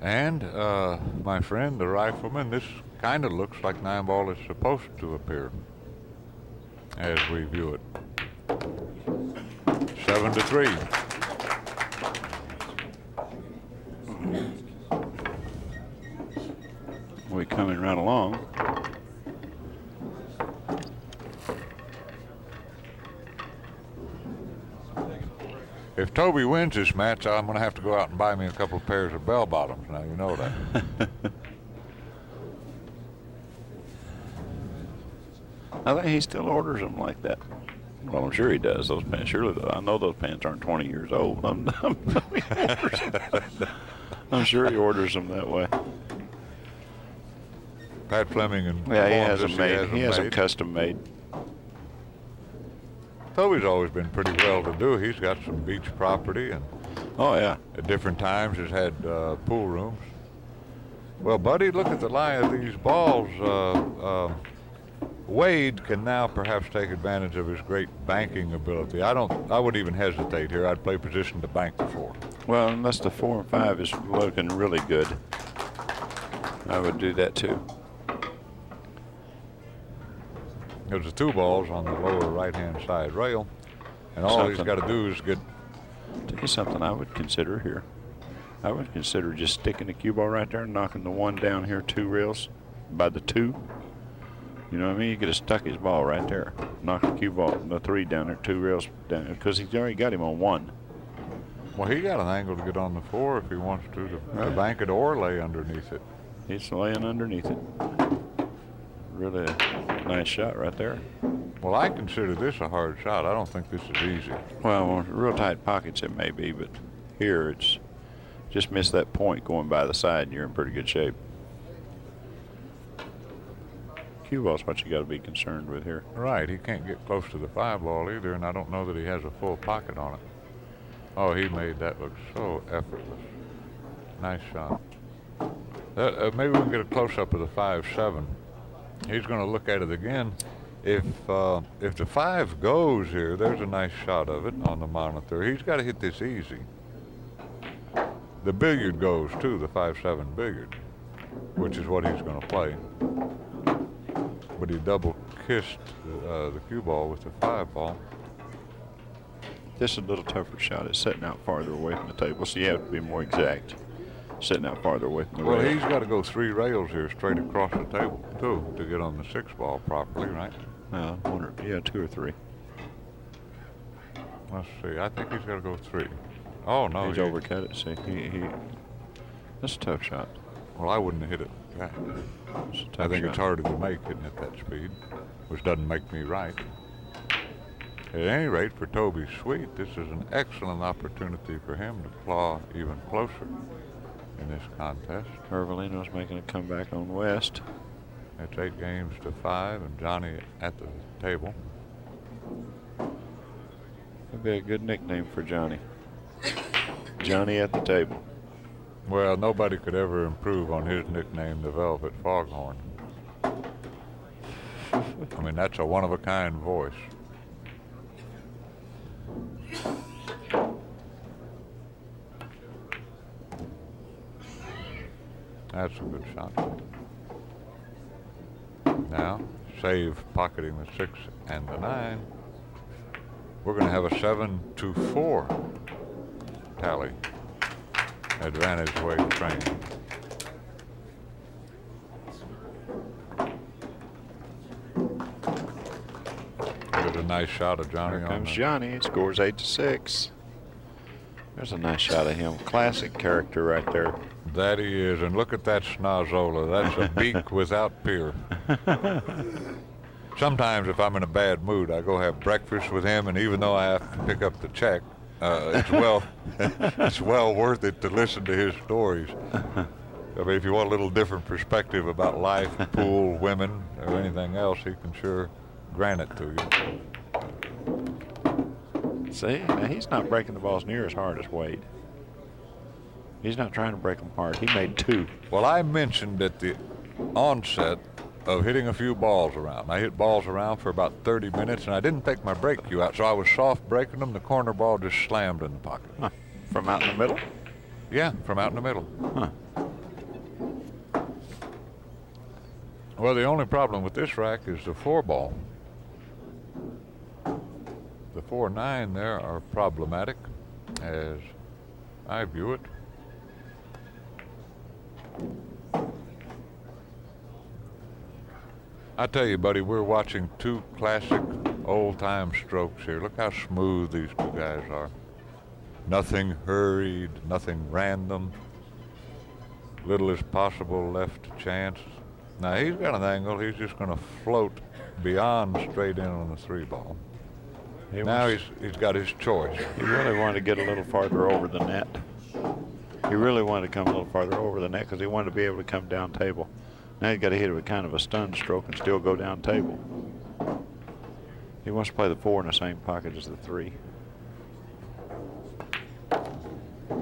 And, my friend, the rifleman, this kind of looks like 9 ball is supposed to appear as we view it. 7-3. We're coming right along. If Toby wins this match, I'm going to have to go out and buy me a couple of pairs of bell bottoms. Now, you know that. I think he still orders them like that. Well, I'm sure he does. Those pants, surely, I know those pants aren't 20 years old. I'm sure he orders them that way. Pat Fleming and Yeah, he informs has us them made. He has them made. custom made. Toby's always been pretty well to do. He's got some beach property and Oh yeah. at different times has had pool rooms. Well, buddy, look at the lie of these balls. Wade can now perhaps take advantage of his great banking ability. I would even hesitate here. I'd play position to bank the 4. Well, unless the 4 and 5 is looking really good, I would do that too. There's the 2 balls on the lower right-hand side rail, and all he's got to do is get. Tell you something I would consider here. I would consider just sticking the cue ball right there and knocking the 1 down here 2 rails by the 2. You know what I mean? You could have stuck his ball right there. Knock the cue ball, the 3 down there 2 rails down, because he's already got him on 1. Well, he got an angle to get on the 4 if he wants to bank it or lay underneath it. He's laying underneath it. Really a nice shot right there. Well, I consider this a hard shot. I don't think this is easy. Well, real tight pockets it may be, but here it's just miss that point going by the side and you're in pretty good shape. Cue ball's what you got to be concerned with here. Right, he can't get close to the 5 ball either, and I don't know that he has a full pocket on it. Oh, he made that look so effortless. Nice shot. Maybe we can get a close-up of the 5-7. He's going to look at it again. If the 5 goes here, there's a nice shot of it on the monitor. He's got to hit this easy. The billiard goes too, the 5-7 billiard, which is what he's going to play. But he double kissed the cue ball with the 5 ball. This is a little tougher shot. It's setting out farther away from the table, so you have to be more exact. Setting out farther away from the rail. Well, he's got to go 3 rails here straight across the table, too, to get on the 6 ball properly, right? Yeah, 2 or 3. Let's see. I think he's got to go 3. Oh, no. He's overcut it. See, that's a tough shot. Well, I wouldn't have hit it that. I think it's harder to make hitting at that speed, which doesn't make me right. At any rate, for Toby Sweet, this is an excellent opportunity for him to claw even closer in this contest. Carvalino's making a comeback on West. It's 8 games to 5, and Johnny at the table. That'd be a good nickname for Johnny. Johnny at the table. Well, nobody could ever improve on his nickname, the Velvet Foghorn. I mean, that's a one-of-a-kind voice. That's a good shot. Now, save pocketing the 6 and the 9. We're going to have a 7-4 tally. Advantage weight train. There's a nice shot of Johnny. Here comes Johnny. Scores 8-6. There's a nice shot of him. Classic character right there. That he is, and look at that schnozola. That's a beak without peer. Sometimes if I'm in a bad mood, I go have breakfast with him, and even though I have to pick up the check, it's well worth it to listen to his stories. I mean, if you want a little different perspective about life, pool, women, or anything else, he can sure grant it to you. See, now he's not breaking the balls near as hard as Wade. He's not trying to break them hard. He made 2. Well, I mentioned at the onset of hitting a few balls around. I hit balls around for about 30 minutes, and I didn't take my break cue out, so I was soft breaking them. The corner ball just slammed in the pocket. Huh. From out in the middle? Yeah, from out in the middle. Huh. Well, the only problem with this rack is the 4 ball. The 4-9 there are problematic, as I view it. I tell you, buddy, we're watching 2 classic old-time strokes here. Look how smooth these 2 guys are. Nothing hurried, nothing random. Little as possible left to chance. Now he's got an angle. He's just going to float beyond straight in on the 3-ball. Now he's got his choice. He really wanted to get a little farther over the net. He really wanted to come a little farther over the net because he wanted to be able to come down table. Now he's got to hit it with kind of a stun stroke and still go down table. He wants to play the 4 in the same pocket as the 3.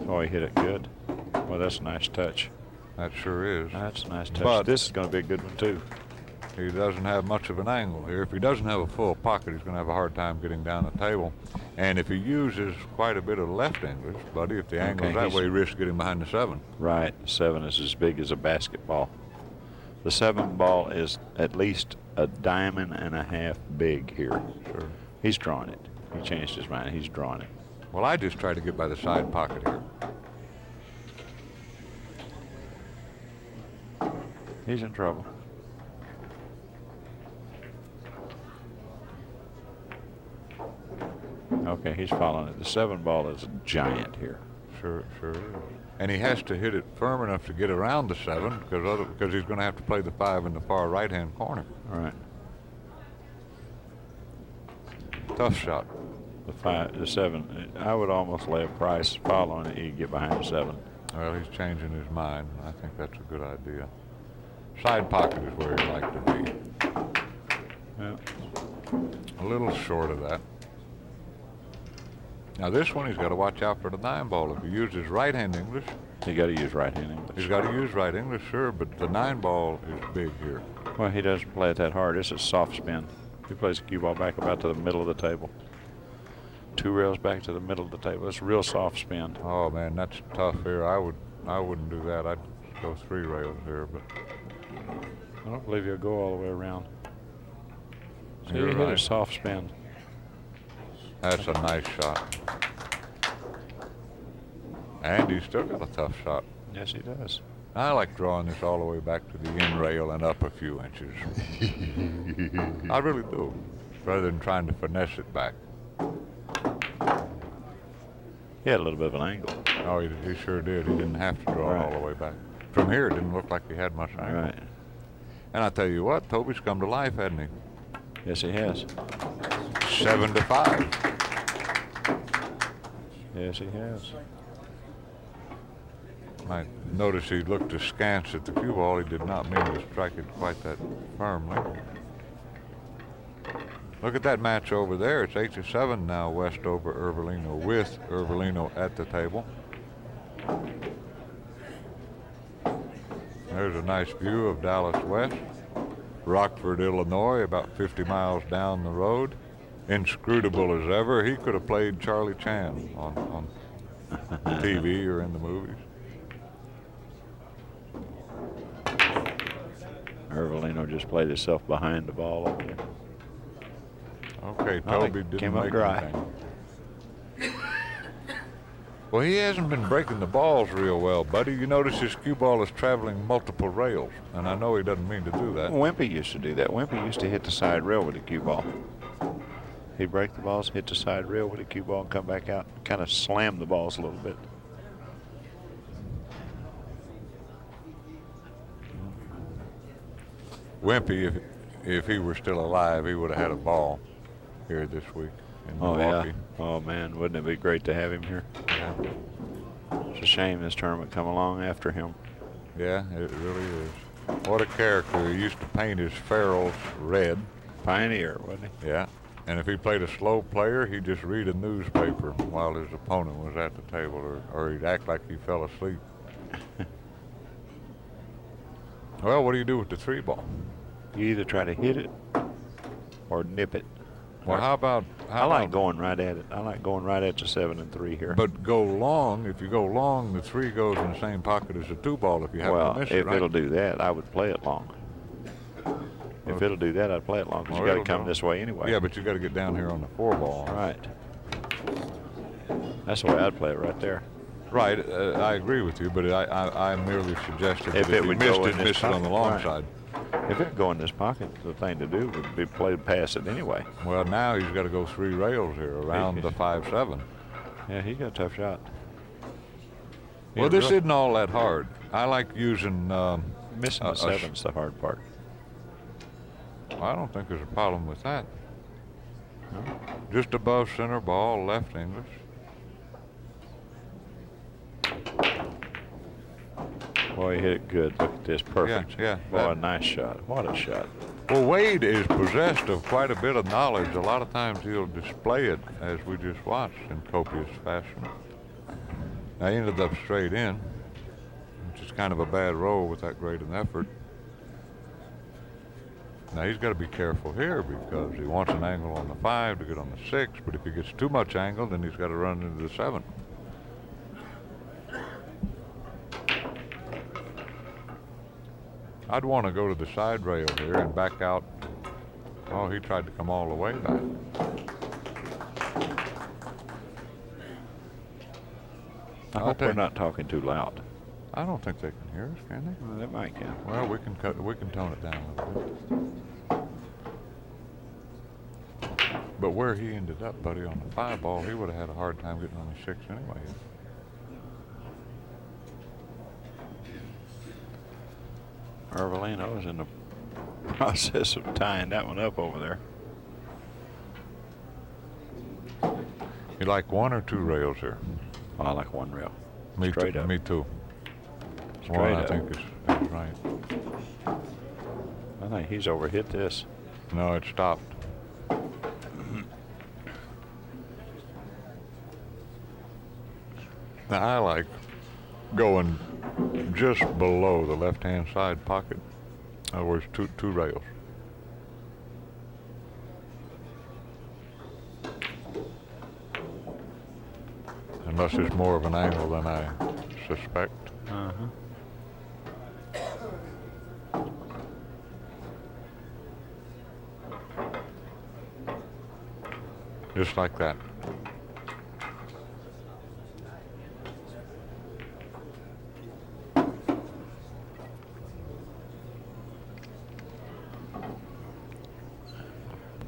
Oh, he hit it good. Well, that's a nice touch. That sure is. That's a nice touch. But this is going to be a good one, too. He doesn't have much of an angle here. If he doesn't have a full pocket, he's going to have a hard time getting down the table. And if he uses quite a bit of left English, buddy, if the angle's that way, he risks getting behind the 7. Right. 7 is as big as a basketball. The 7 ball is at least a diamond and a half big here. Sure. He's drawn it. He changed his mind. He's drawn it. Well, I just try to get by the side pocket here. He's in trouble. Okay, he's following it. The 7 ball is a giant here. Sure is. And he has to hit it firm enough to get around the 7 because he's going to have to play the 5 in the far right-hand corner. All right. Tough shot. The 7. I would almost lay a price following it. You get behind the 7. Well, he's changing his mind. I think that's a good idea. Side pocket is where you like to be. Yeah. A little short of that. Now this one, he's got to watch out for the 9 ball. If he uses right-hand English, You got to use right-hand English. he's got to use right English, sure, but the 9 ball is big here. Well, he doesn't play it that hard. This is soft spin. He plays the cue ball back about to the middle of the table. 2 rails back to the middle of the table. It's real soft spin. Oh man, that's tough here. I wouldn't do that. I'd go 3 rails here, but I don't believe he'll go all the way around. So You're you hit a right. soft spin. that's a nice shot. And he's still got a tough shot. Yes, he does. I like drawing this all the way back to the in rail and up a few inches. I really do, rather than trying to finesse it back. He had a little bit of an angle. Oh, he sure did. He didn't have to draw all the way back. From here, it didn't look like he had much angle. Right. And I tell you what, Toby's come to life, hasn't he? Yes, he has. 7-5. Yes, he has. I noticed he looked askance at the cue ball. He did not mean to strike it quite that firmly. Look at that match over there. It's 8-7 now, West over Ervelino, with Ervelino at the table. There's a nice view of Dallas West. Rockford, Illinois, about 50 miles down the road. Inscrutable as ever. He could have played Charlie Chan on TV or in the movies. Ervelino just played himself behind the ball over there. Okay, Well, Toby it didn't came up make dry. anything. Well, he hasn't been breaking the balls real well, buddy. You notice his cue ball is traveling multiple rails, and I know he doesn't mean to do that. Wimpy used to do that. Wimpy used to hit the side rail with the cue ball. He'd break the balls, hit the side rail with the cue ball, and come back out, kind of slam the balls a little bit. Wimpy, if he were still alive, he would have had a ball here this week in Milwaukee. Yeah. Oh, man, wouldn't it be great to have him here? Yeah. It's a shame this tournament come along after him. Yeah, it really is. What a character. He used to paint his ferrules red. Pioneer, wasn't he? Yeah. And if he played a slow player, he'd just read a newspaper while his opponent was at the table, or he'd act like he fell asleep. Well, what do you do with the 3 ball? You either try to hit it or nip it. Well, how about I like going right at it. I like going right at the 7 and 3 here. But go long. If you go long, the 3 goes in the same pocket as the 2 ball. If you have well, to miss if it, right? it'll do that, I would play it long. If it'll do that, I'd play it long because Well, you got to it'll come go. this way anyway. Yeah, but you got to get down here on the 4 ball. Right. That's the way I'd play it right there. Right, I agree with you, but I merely suggested If that it if you would missed go it, in this miss it on the pocket, long right. side. If it go in this pocket, the thing to do would be play past it anyway. Well, now he's got to go 3 rails here around the 5-7. Yeah, he got a tough shot. Well, this isn't all that hard. I like using Missing the seven's the hard part. Well, I don't think there's a problem with that. Just above center ball, left English. Boy, he hit it good. Look at this, perfect. Yeah. Boy, nice shot. What a shot. Well, Wade is possessed of quite a bit of knowledge. A lot of times he'll display it as we just watched in copious fashion. I ended up straight in, which is kind of a bad roll with that great an effort. Now he's got to be careful here because he wants an angle on the 5 to get on the 6, but if he gets too much angle, then he's got to run into the 7. I'd want to go to the side rail here and back out. Oh, he tried to come all the way back. I hope we're not talking too loud. I don't think they can hear us, can they? Well, they might can. Well, we can tone it down a little bit. But where he ended up, buddy, on the 5 ball, he would have had a hard time getting on the 6 anyway. Arvelino's in the process of tying that one up over there. You like 1 or 2 rails here? Oh, I like 1 rail. Me Straight too. up. Me too. Straight One, up. I think is right. I think he's overhit this. No, it stopped. Now I like going just below the left-hand side pocket. In other words, two rails. Unless it's more of an angle than I suspect. Just like that.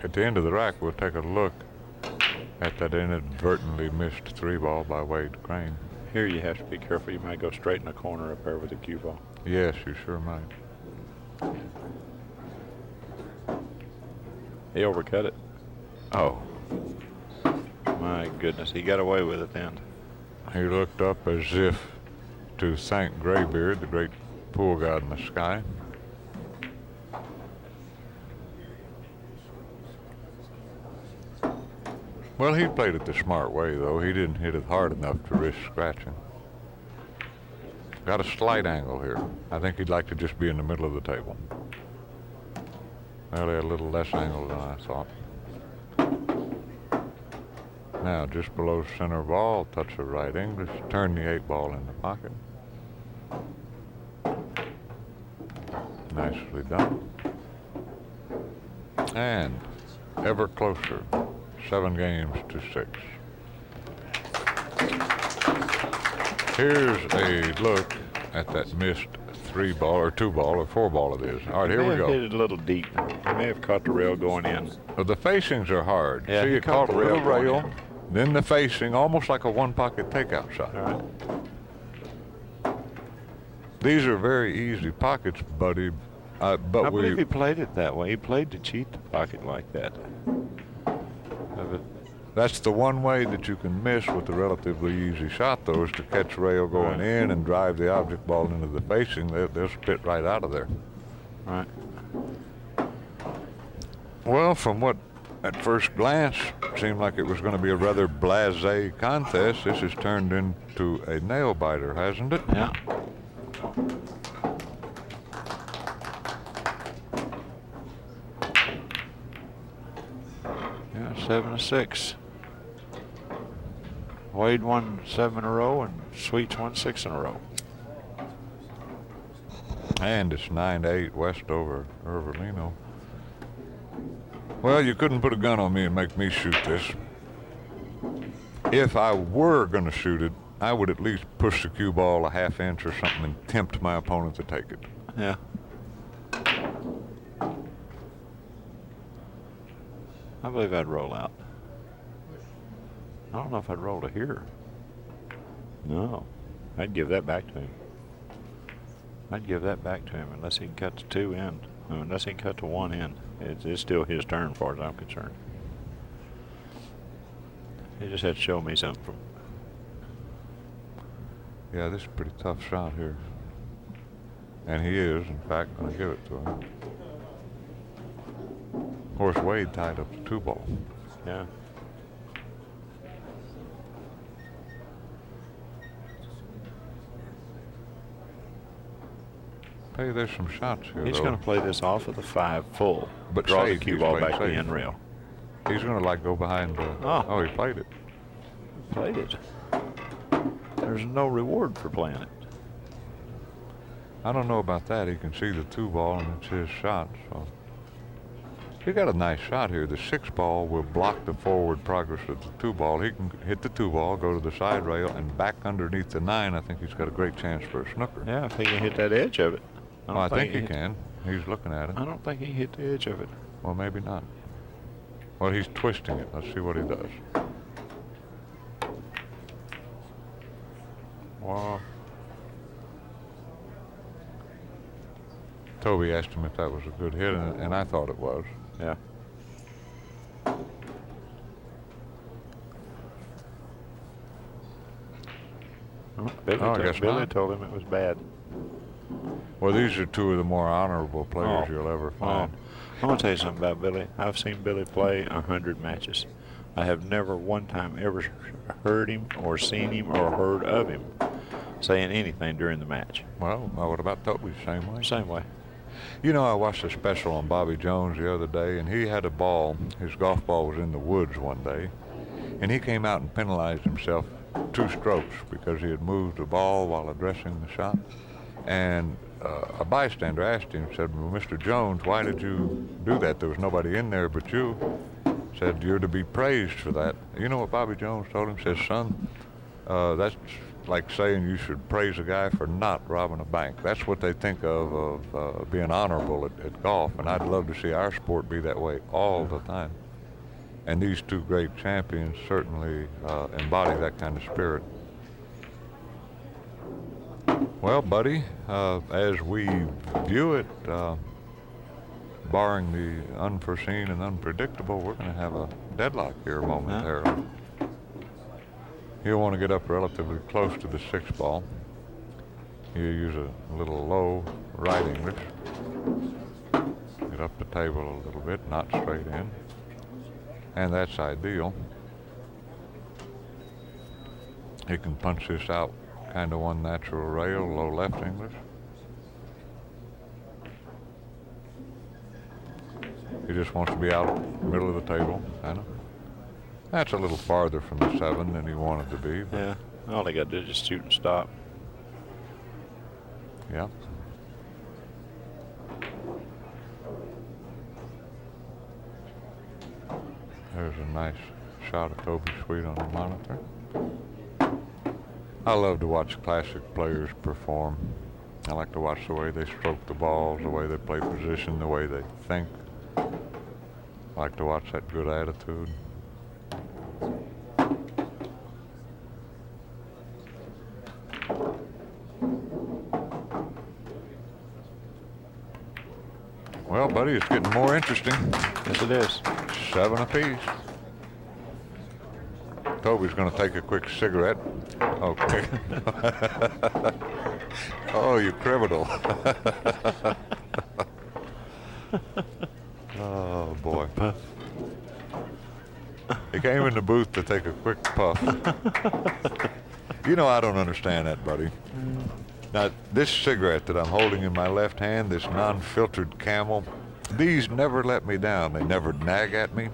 At the end of the rack, we'll take a look at that inadvertently missed 3 ball by Wade Crane. Here you have to be careful. You might go straight in the corner up there with the cue ball. Yes, you sure might. He overcut it. Oh. My goodness, he got away with it then. He looked up as if to thank Graybeard, the great pool god in the sky. Well, he played it the smart way, though. He didn't hit it hard enough to risk scratching. Got a slight angle here. I think he'd like to just be in the middle of the table. Well, he had a little less angle than I thought. Now, just below center ball, touch of right English, turn the 8 ball in the pocket. Nicely done. And ever closer, 7 games to 6. Here's a look at that missed 3 ball or 2 ball or 4 ball it is. All right, here we go. He hit it a little deep. He may have caught the rail going in. Well, the facings are hard. Yeah, See, he it caught a the little rail rail, going then the facing, almost like a 1-pocket takeout shot. All right. These are very easy pockets, buddy. I But believe he played it that way. He played to cheat the pocket like that. That's the one way that you can miss with a relatively easy shot, though, is to catch rail going in and drive the object ball into the facing. They'll spit right out of there. Right. Well, from what at first glance seemed like it was going to be a rather blasé contest, this has turned into a nail-biter, hasn't it? Yeah. Yeah, 7-6. Wade won 7 in a row, and Sweets won 6 in a row. And it's 9-8 west over Irvelino. Well, you couldn't put a gun on me and make me shoot this. If I were going to shoot it, I would at least push the cue ball a half inch or something and tempt my opponent to take it. Yeah. I believe I'd roll out. I don't know if I'd roll to here. No. I'd give that back to him. I'd give that back to him unless he can cut to 2 in. Unless he can cut to 1 in. It's still his turn as far as I'm concerned. He just had to show me something from. Yeah, this is a pretty tough shot here. And he is, in fact, going to give it to him. Of course, Wade tied up the 2-ball. Yeah. Hey, there's some shots here. He's going to play this off of the 5 full, But draw the safe. cue He's ball playing back to the safe. end rail. He's going to like go behind the. Oh. He played it. Played it. There's no reward for playing it. I don't know about that. He can see the 2-ball and it's his shot. So he got a nice shot here. The 6-ball will block the forward progress of the 2-ball. He can hit the 2-ball, go to the side rail, and back underneath the 9. I think he's got a great chance for a snooker. Yeah, if he can hit that edge of it. I think he can. He's looking at it. I don't think he hit the edge of it. Well, maybe not. Well, he's twisting it. Let's see what he does. Wow. Toby asked him if that was a good hit, and I thought it was. Yeah. Billy told him it was bad. Well, these are two of the more honorable players you'll ever find. I'm going to tell you something about Billy. I've seen Billy play 100 matches. I have never one time ever heard him or seen him or heard of him saying anything during the match. Well, what about Toby? Same way? Same way. You know, I watched a special on Bobby Jones the other day, and he had a ball. His golf ball was in the woods one day, and he came out and penalized himself 2 strokes because he had moved the ball while addressing the shot. And a bystander asked him, said, well, Mr. Jones, why did you do that? There was nobody in there but you. Said, you're to be praised for that. You know what Bobby Jones told him? Says, son, that's like saying you should praise a guy for not robbing a bank. That's what they think of being honorable at golf, and I'd love to see our sport be that way all the time. And these 2 great champions certainly embody that kind of spirit. Well, buddy, as we view it, barring the unforeseen and unpredictable, we're going to have a deadlock here momentarily. He'll want to get up relatively close to the 6-ball. He'll use a little low right English. Get up the table a little bit, not straight in. And that's ideal. He can punch this out kind of one natural rail, low left English. He just wants to be out middle of the table, kind of. That's a little farther from the 7 than he wanted to be. But yeah, all they got to do is just shoot and stop. Yeah. There's a nice shot of Toby Sweet on the monitor. I love to watch classic players perform. I like to watch the way they stroke the balls, the way they play position, the way they think. I like to watch that good attitude. Well, buddy, it's getting more interesting. Yes, it is. 7 apiece. Toby's going to take a quick cigarette. Okay. Oh, you criminal. Oh, boy. He came in the booth to take a quick puff. You know, I don't understand that, buddy. Now, this cigarette that I'm holding in my left hand, this non-filtered Camel, these never let me down. They never nag at me.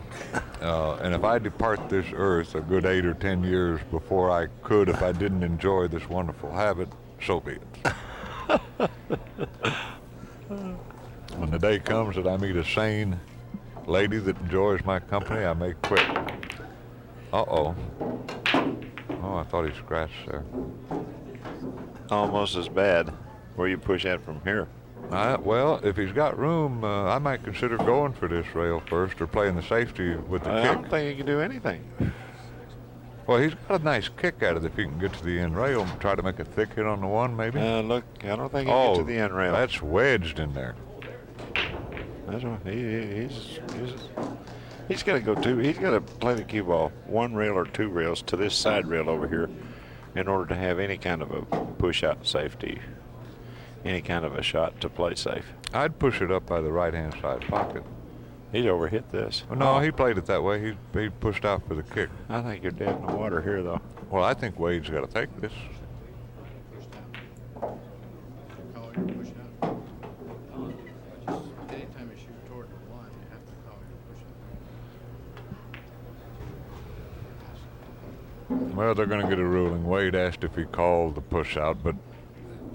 And if I depart this earth a good 8 or 10 years before I could, if I didn't enjoy this wonderful habit, so be it. When the day comes that I meet a sane lady that enjoys my company, I may quit. Uh-oh. Oh, I thought he scratched there. Almost as bad. Where you push that from here? Well, if he's got room, I might consider going for this rail first or playing the safety with the I kick. don't think he can do anything. Well, he's got a nice kick at it if he can get to the end rail and try to make a thick hit on the one, maybe. Look, I don't think he can get to the end rail. That's wedged in there. That's what he's got to go to. He's got to play the cue ball 1 rail or 2 rails to this side rail over here in order to have any kind of a push out safety, any kind of a shot to play safe. I'd push it up by the right-hand side pocket. He's overhit this. Well, no, he played it that way. He pushed out for the kick. I think you're dead in the water here, though. Well, I think Wade's got to take this. Well, they're going to get a ruling. Wade asked if he called the push out, but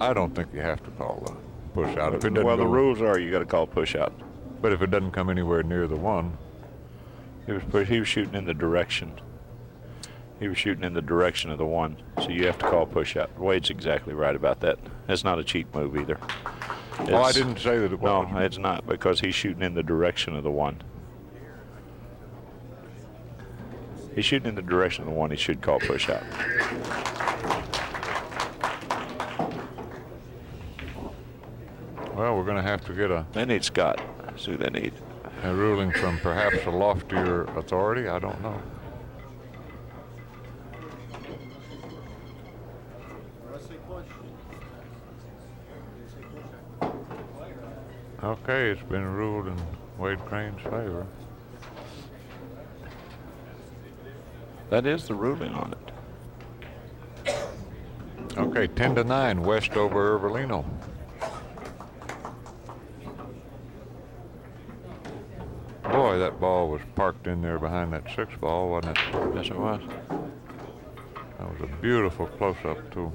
I don't think you have to call the push out. If it doesn't Well, the go, rules are you got to call push out. but if it doesn't come anywhere near the one, He was shooting in the direction. He was shooting in the direction of the one, so you have to call push out. Wade's exactly right about that. It's not a cheat move either. oh, I didn't say that it was. No, it's not, because he's shooting in the direction of the one. He's shooting in the direction of the one. He should call push out. Well, we're going to have to get They need Scott. That's who they need. a ruling from perhaps a loftier authority. I don't know. Okay, it's been ruled in Wade Crane's favor. That is the ruling on it. Okay, 10-9, West over Ervelino. Boy, that ball was parked in there behind that 6 ball, wasn't it? Yes, it was. That was a beautiful close-up, too.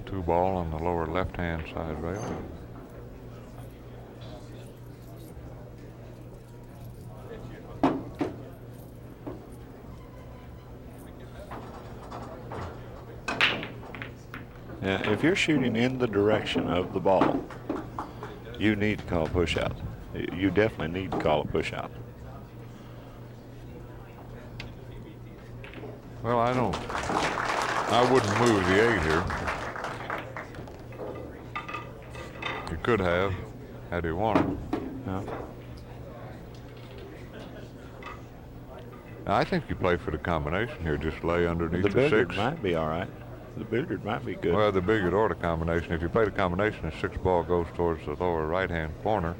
2 ball on the lower left-hand side rail. Yeah, if you're shooting in the direction of the ball, you need to call push out. You definitely need to call a push out. Well, I wouldn't move the 8 here. He could have, had he wanted. Yeah. I think you play for the combination here. Just lay underneath The the billiard 6. might be all right. The billiard might be good. Well, the billiard or the combination. If you play the combination, the 6 ball goes towards the lower right-hand corner,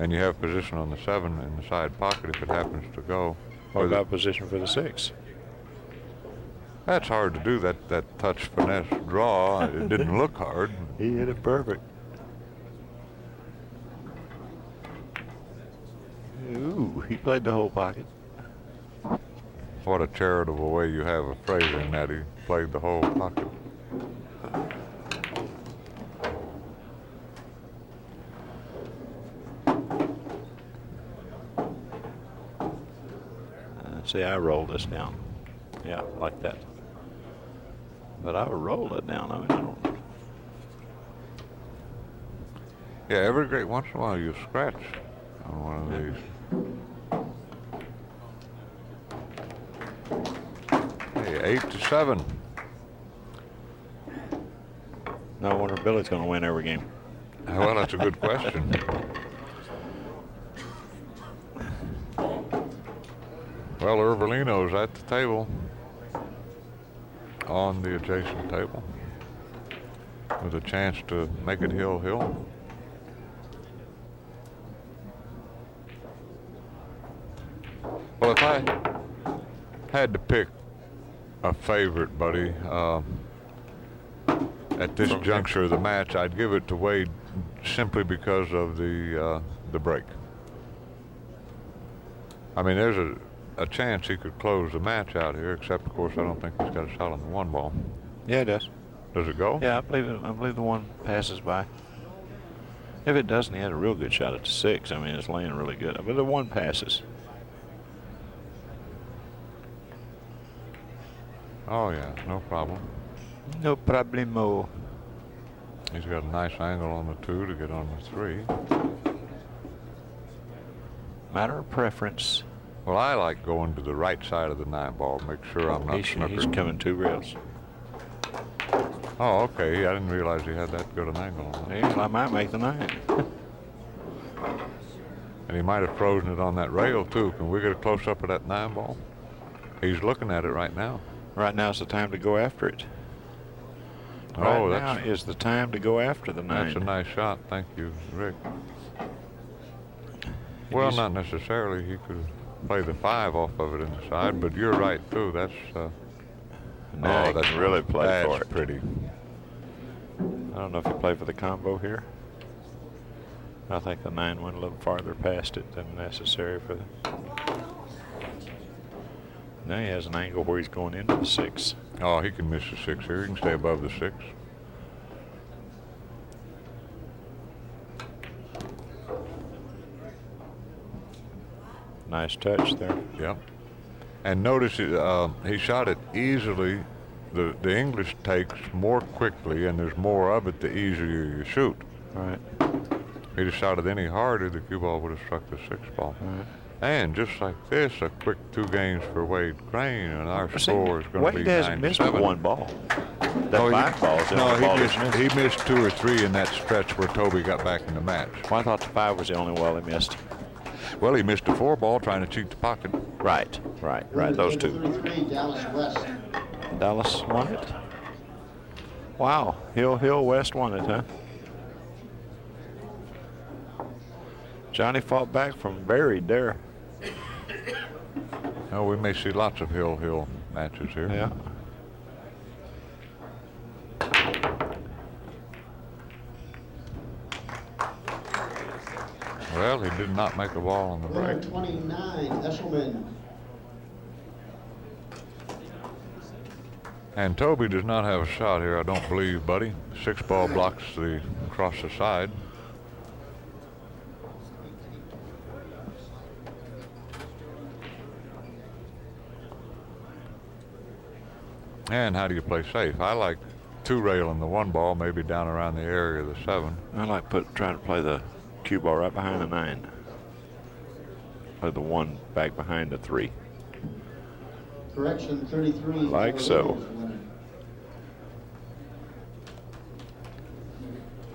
and you have position on the 7 in the side pocket if it happens to go. What about position for the 6? That's hard to do. That touch finesse draw. It didn't look hard. He hit it perfect. Ooh, he played the whole pocket. What a charitable way you have of phrasing that. He played the whole pocket. See, I rolled this down. Yeah, like that. But I would roll it down. I mean, I don't. Yeah, every great once in a while you scratch on one of these. Hey, 8-7. No wonder Billy's going to win every game. Well, that's a good question. Well, Ervelino's at the table, on the adjacent table, with a chance to make it hill-hill. Well, if I had to pick a favorite, buddy, at this juncture of the match, I'd give it to Wade simply because of the break. I mean, there's a chance he could close the match out here, except, of course, I don't think he's got a shot on the 1 ball. Yeah, it does. Does it go? Yeah, I believe the 1 passes by. If it doesn't, he had a real good shot at the 6. I mean, it's laying really good. But the 1 passes. Oh, yeah, no problem. No problemo. He's got a nice angle on the 2 to get on the 3. Matter of preference. Well, I like going to the right side of the 9 ball, make sure I'm not He's snookered. coming 2 rails. Oh, okay. I didn't realize he had that good an angle on that. Yeah, I might make the 9. And he might have frozen it on that rail, too. Can we get a close-up of that 9 ball? He's looking at it right now. Right now's the time to go after it. Oh, Right that's now is the time to go after the 9. That's a nice shot. Thank you, Rick. Well, not necessarily. He could play the 5 off of it in the side, but you're right, too. That's Now he that's can really play that's for it. pretty. I don't know if he played for the combo here. I think the 9 went a little farther past it than necessary for the. Now he has an angle where he's going into the 6. Oh, he can miss the 6 here. He can stay above the 6. Nice touch there. Yep. And notice he shot it easily. The English takes more quickly, and there's more of it the easier you shoot. Right. If he'd have shot it any harder, the cue ball would have struck the 6 ball. Right. And just like this, a quick 2 games for Wade Crane, and our score is going to be Wade hasn't missed 97. 1 ball. That 5 ball is the only ball he's missed. he missed 2 or 3 in that stretch where Toby got back in the match. Well, I thought the 5 was the only ball he missed. Well, he missed a 4 ball trying to cheat the pocket. Right. Those 2. 33, Dallas West. Dallas won it. Wow. Hill West won it, huh? Johnny fought back from buried there. Oh, we may see lots of Hill matches here. Yeah. Well, he did not make a ball on the break. Number 29, Eshelman. And Toby does not have a shot here, I don't believe, buddy. 6 ball blocks the across the side. And how do you play safe? I like 2 rail in the 1 ball, maybe down around the area of the 7. I like trying to play the cue ball right behind the 9. Play the 1 back behind the 3. Correction, 33. Like so.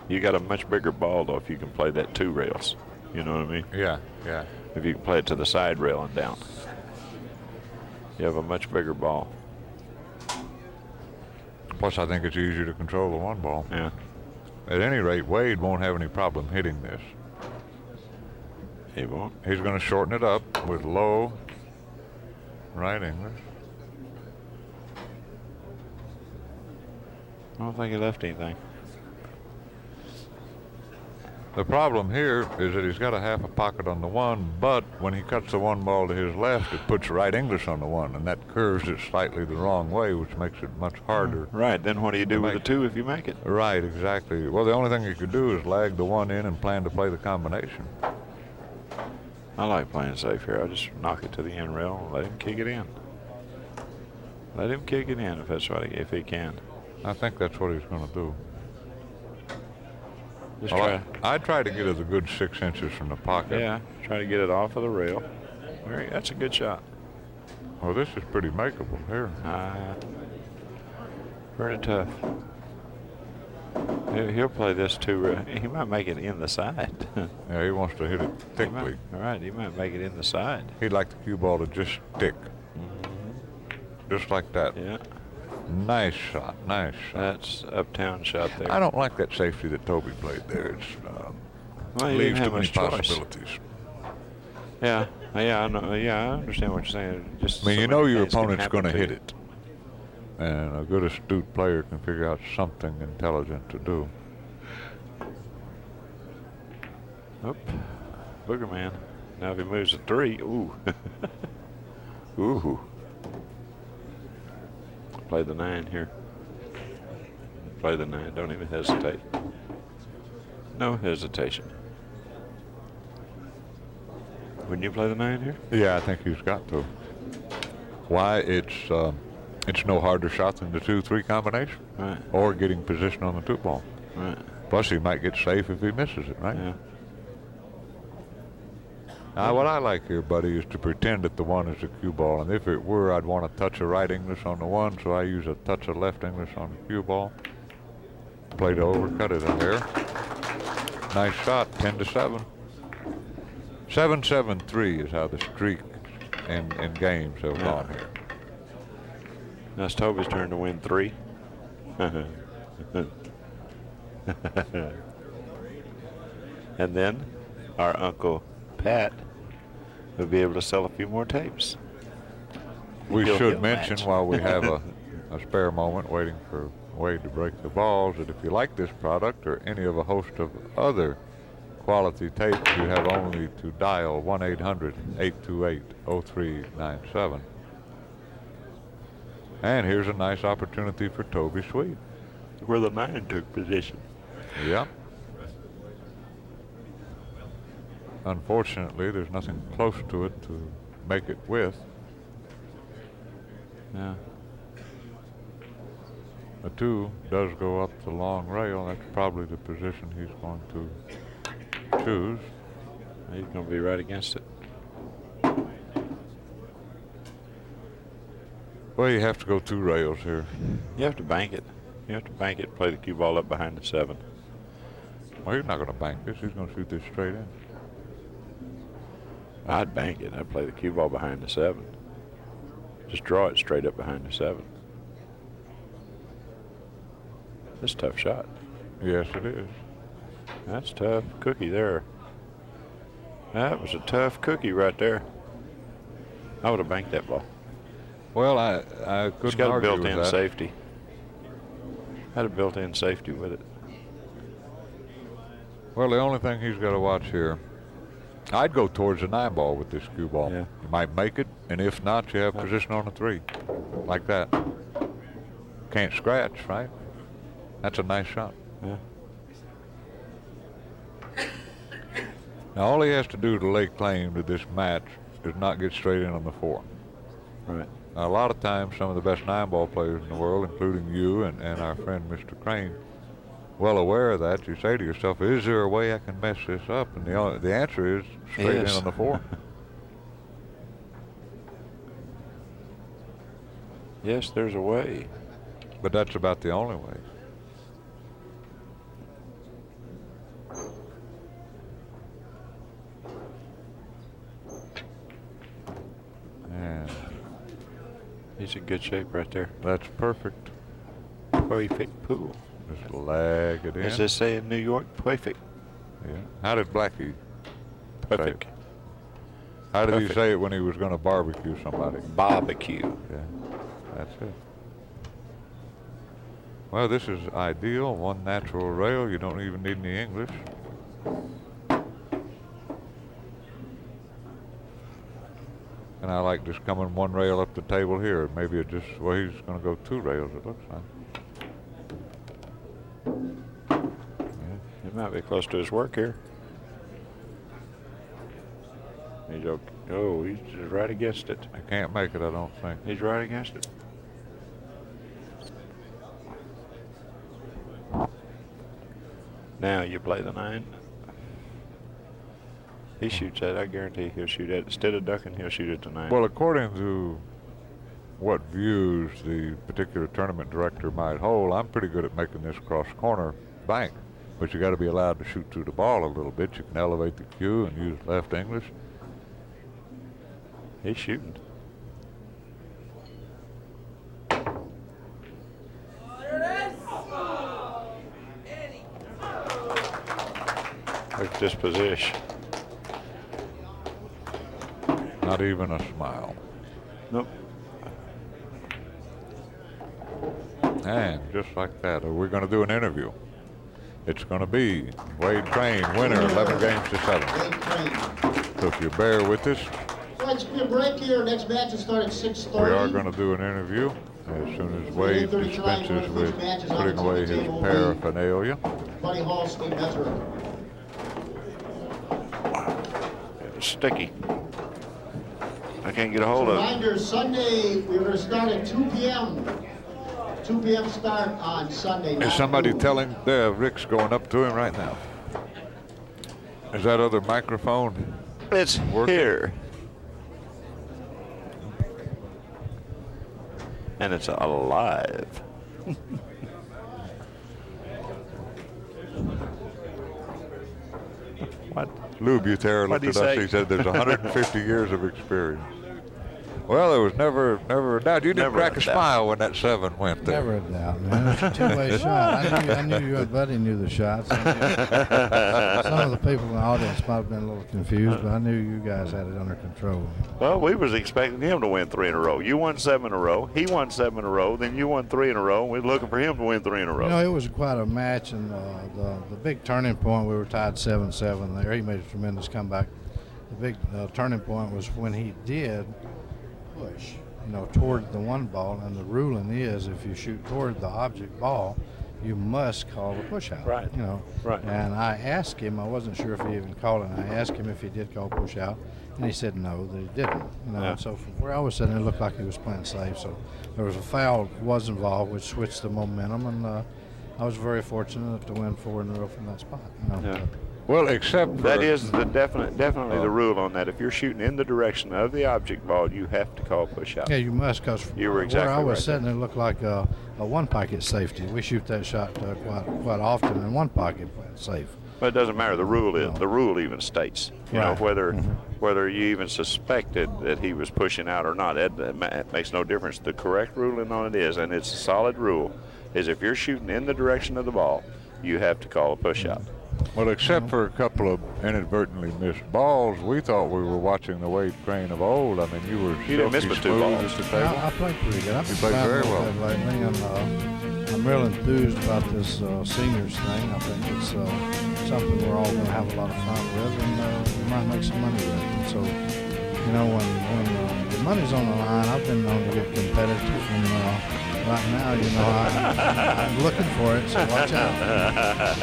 You got a much bigger ball, though, if you can play that 2 rails. You know what I mean? Yeah. If you can play it to the side rail and down. You have a much bigger ball. Plus, I think it's easier to control the 1 ball. Yeah. At any rate, Wade won't have any problem hitting this. He won't. He's going to shorten it up with low right English. I don't think he left anything. The problem here is that he's got a half a pocket on the 1, but when he cuts the 1 ball to his left, it puts right English on the 1, and that curves it slightly the wrong way, which makes it much harder. Right. Then what do you do with the 2 if you make it? Right, exactly. Well, the only thing you could do is lag the 1 in and plan to play the combination. I like playing safe here. I just knock it to the end rail and let him kick it in. Let him kick it in if that's what if he can. I think that's what he's going to do. Just Well, try. I try to get it a good 6 inches from the pocket. Yeah. Try to get it off of the rail. That's a good shot. Well, this is pretty makeable here. Pretty tough. He'll play this too. He might make it in the side. Yeah, he wants to hit it thickly. All right, he might make it in the side. He'd like the cue ball to just stick. Just like that. Yeah. Nice shot, nice shot. That's uptown shot there. I don't like that safety that Toby played there. It's Well, he leaves didn't have too many much choice. possibilities. Yeah, I know. Yeah, I understand what you're saying. Just I mean, so you many know your things can opponent's happen going to to hit you. it. And a good astute player can figure out something intelligent to do. Oop. Booger man. Now if he moves to 3, ooh. Ooh. Play the 9 here. Play the 9. Don't even hesitate. No hesitation. Wouldn't you play the 9 here? Yeah, I think he's got to. Why? It's no harder shot than the 2-3 combination. Right. Or getting position on the 2 ball. Right. Plus, he might get safe if he misses it, right? Yeah. What I like here, buddy, is to pretend that the 1 is a cue ball, and if it were, I'd want a touch of right English on the 1, so I use a touch of left English on the cue ball. Play to overcut it there. Nice shot, 10-7. 7-7-3 is how the streak in games have gone here. Now it's Toby's turn to win 3. And then our Uncle Pat will be able to sell a few more tapes. We He'll should mention match. while we have a spare moment waiting for Wade to break the balls that if you like this product or any of a host of other quality tapes, you have only to dial 1-800-828-0397. And here's a nice opportunity for Toby Sweet. Where the 9 took position. Yep. Unfortunately, there's nothing close to it to make it with. Yeah. A 2 does go up the long rail. That's probably the position he's going to choose. He's going to be right against it. Well, you have to go 2 rails here. You have to bank it. You have to bank it, play the cue ball up behind the 7. Well, he's not going to bank this. He's going to shoot this straight in. I'd bank it. I'd play the cue ball behind the 7. Just draw it straight up behind the 7. That's a tough shot. Yes, it is. That's a tough cookie there. That was a tough cookie right there. I would have banked that ball. Well, I It's couldn't got a argue with built-in that. safety. Had a built-in safety with it. Well, the only thing he's got to watch here, I'd go towards the 9 ball with this cue ball. Yeah. You might make it, and if not, you have position on the 3, like that. Can't scratch, right? That's a nice shot. Yeah. Now, all he has to do to lay claim to this match is not get straight in on the 4. Right. Now, a lot of times, some of the best 9-ball players in the world, including you and our friend Mr. Crane, well aware of that, you say to yourself, is there a way I can mess this up? And the answer is straight Yes. in on the 4. Yes, there's a way. But that's about the only way. And He's in good shape right there. that's perfect. Perfect pool. Just lag it in. As they say in New York, perfect. Yeah. How did Blackie Perfect. say it? How did he Perfect. say it when he was going to barbecue somebody? Barbecue. Yeah, that's it. Well, this is ideal. 1 natural rail. You don't even need any English. And I like just coming 1 rail up the table here. Maybe it just, well, he's going to go 2 rails, it looks like. It might be close to his work here. He's okay. Oh, he's just right against it. I can't make it, I don't think. He's right against it. Now you play the 9. He shoots at it. I guarantee he'll shoot at it. Instead of ducking, he'll shoot at the 9. Well, according to what views the particular tournament director might hold, I'm pretty good at making this cross corner bank. But you got to be allowed to shoot through the ball a little bit. You can elevate the cue and use left English. He's shooting. Look at this position. Not even a smile. Nope. And just like that, we're going to do an interview. It's going to be Wade Crane, winner, 11 games to 7. Wade Crane. So if you bear with us, All right, it's going to be a break here. Next match will start at 6:30. we are going to do an interview as soon as Wade 8:30 tonight, dispenses one of the with first matches on putting the away his table will be paraphernalia. Buddy Hall, Steve Mizerak. It's sticky. I can't get a hold of it. Reminder, Sunday, we're going to start at 2 p.m. 2 p.m. start on Sunday. Is somebody telling Rick's going up to him right now? Is that other microphone It's Working. here. And it's alive. What? Lou Butera What'd looked he at us. say? He said there's 150 years of experience. Well, there was never a doubt. You didn't Never crack a a doubt. smile when that 7 went there. Never a doubt, man. It's a two-way shot. I knew you and Buddy knew the shots. Some of the people in the audience might have been a little confused, but I knew you guys had it under control. Well, we was expecting him to win 3 in a row. You won 7 in a row. He won 7 in a row. Then you won 3 in a row. We were looking for him to win 3 in a row. You know, it was quite a match, and the big turning point, we were tied 7-7 there. He made a tremendous comeback. The big turning point was when he did push, toward the 1 ball, and the ruling is if you shoot toward the object ball, you must call the push out. Right. Right. And I asked him, I wasn't sure if he even called it, and I asked him if he did call push out, and he said no, that he didn't. Yeah. And so from where I was sitting, it looked like he was playing safe. So there was a foul was involved, which switched the momentum, and I was very fortunate to win 4 in a row from that spot. Yeah. Well, except for That is the definitely the rule on that. If you're shooting in the direction of the object ball, you have to call push out. Yeah, you must, because You were exactly where I was right sitting, it looked like a 1 pocket safety. We shoot that shot quite often in 1 pocket safe. But it doesn't matter. The rule even states, Right. whether you even suspected that he was pushing out or not. It makes no difference. The correct ruling on it is, and it's a solid rule, is if you're shooting in the direction of the ball, you have to call a push out. Well, except for a couple of inadvertently missed balls, we thought we were watching the Wade Crane of old. I mean, you were You didn't miss silky but 2 smooth balls. at the table. I played pretty good. I've You been played playing very a little well. bit lately, and I'm real enthused about this seniors thing. I think it's something we're all going to have a lot of fun with, and we might make some money with it. And so, when the money's on the line, I've been known to get competitive, and right now, I'm looking for it, so watch out.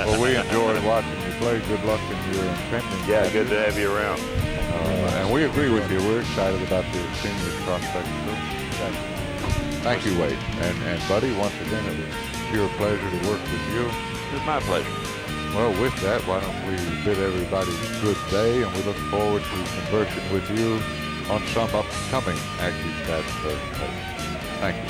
Well, we enjoyed watching you play. Good luck in your impending. Yeah, good to have you around. And we agree with you. We're excited about the seniors prospects. Thank you, Wade. And Buddy, once again, it was pure pleasure to work with you. It's my pleasure. Well, with that, why don't we bid everybody a good day, and we look forward to conversing with you on some upcoming Accu-Stats presentation. Thank you.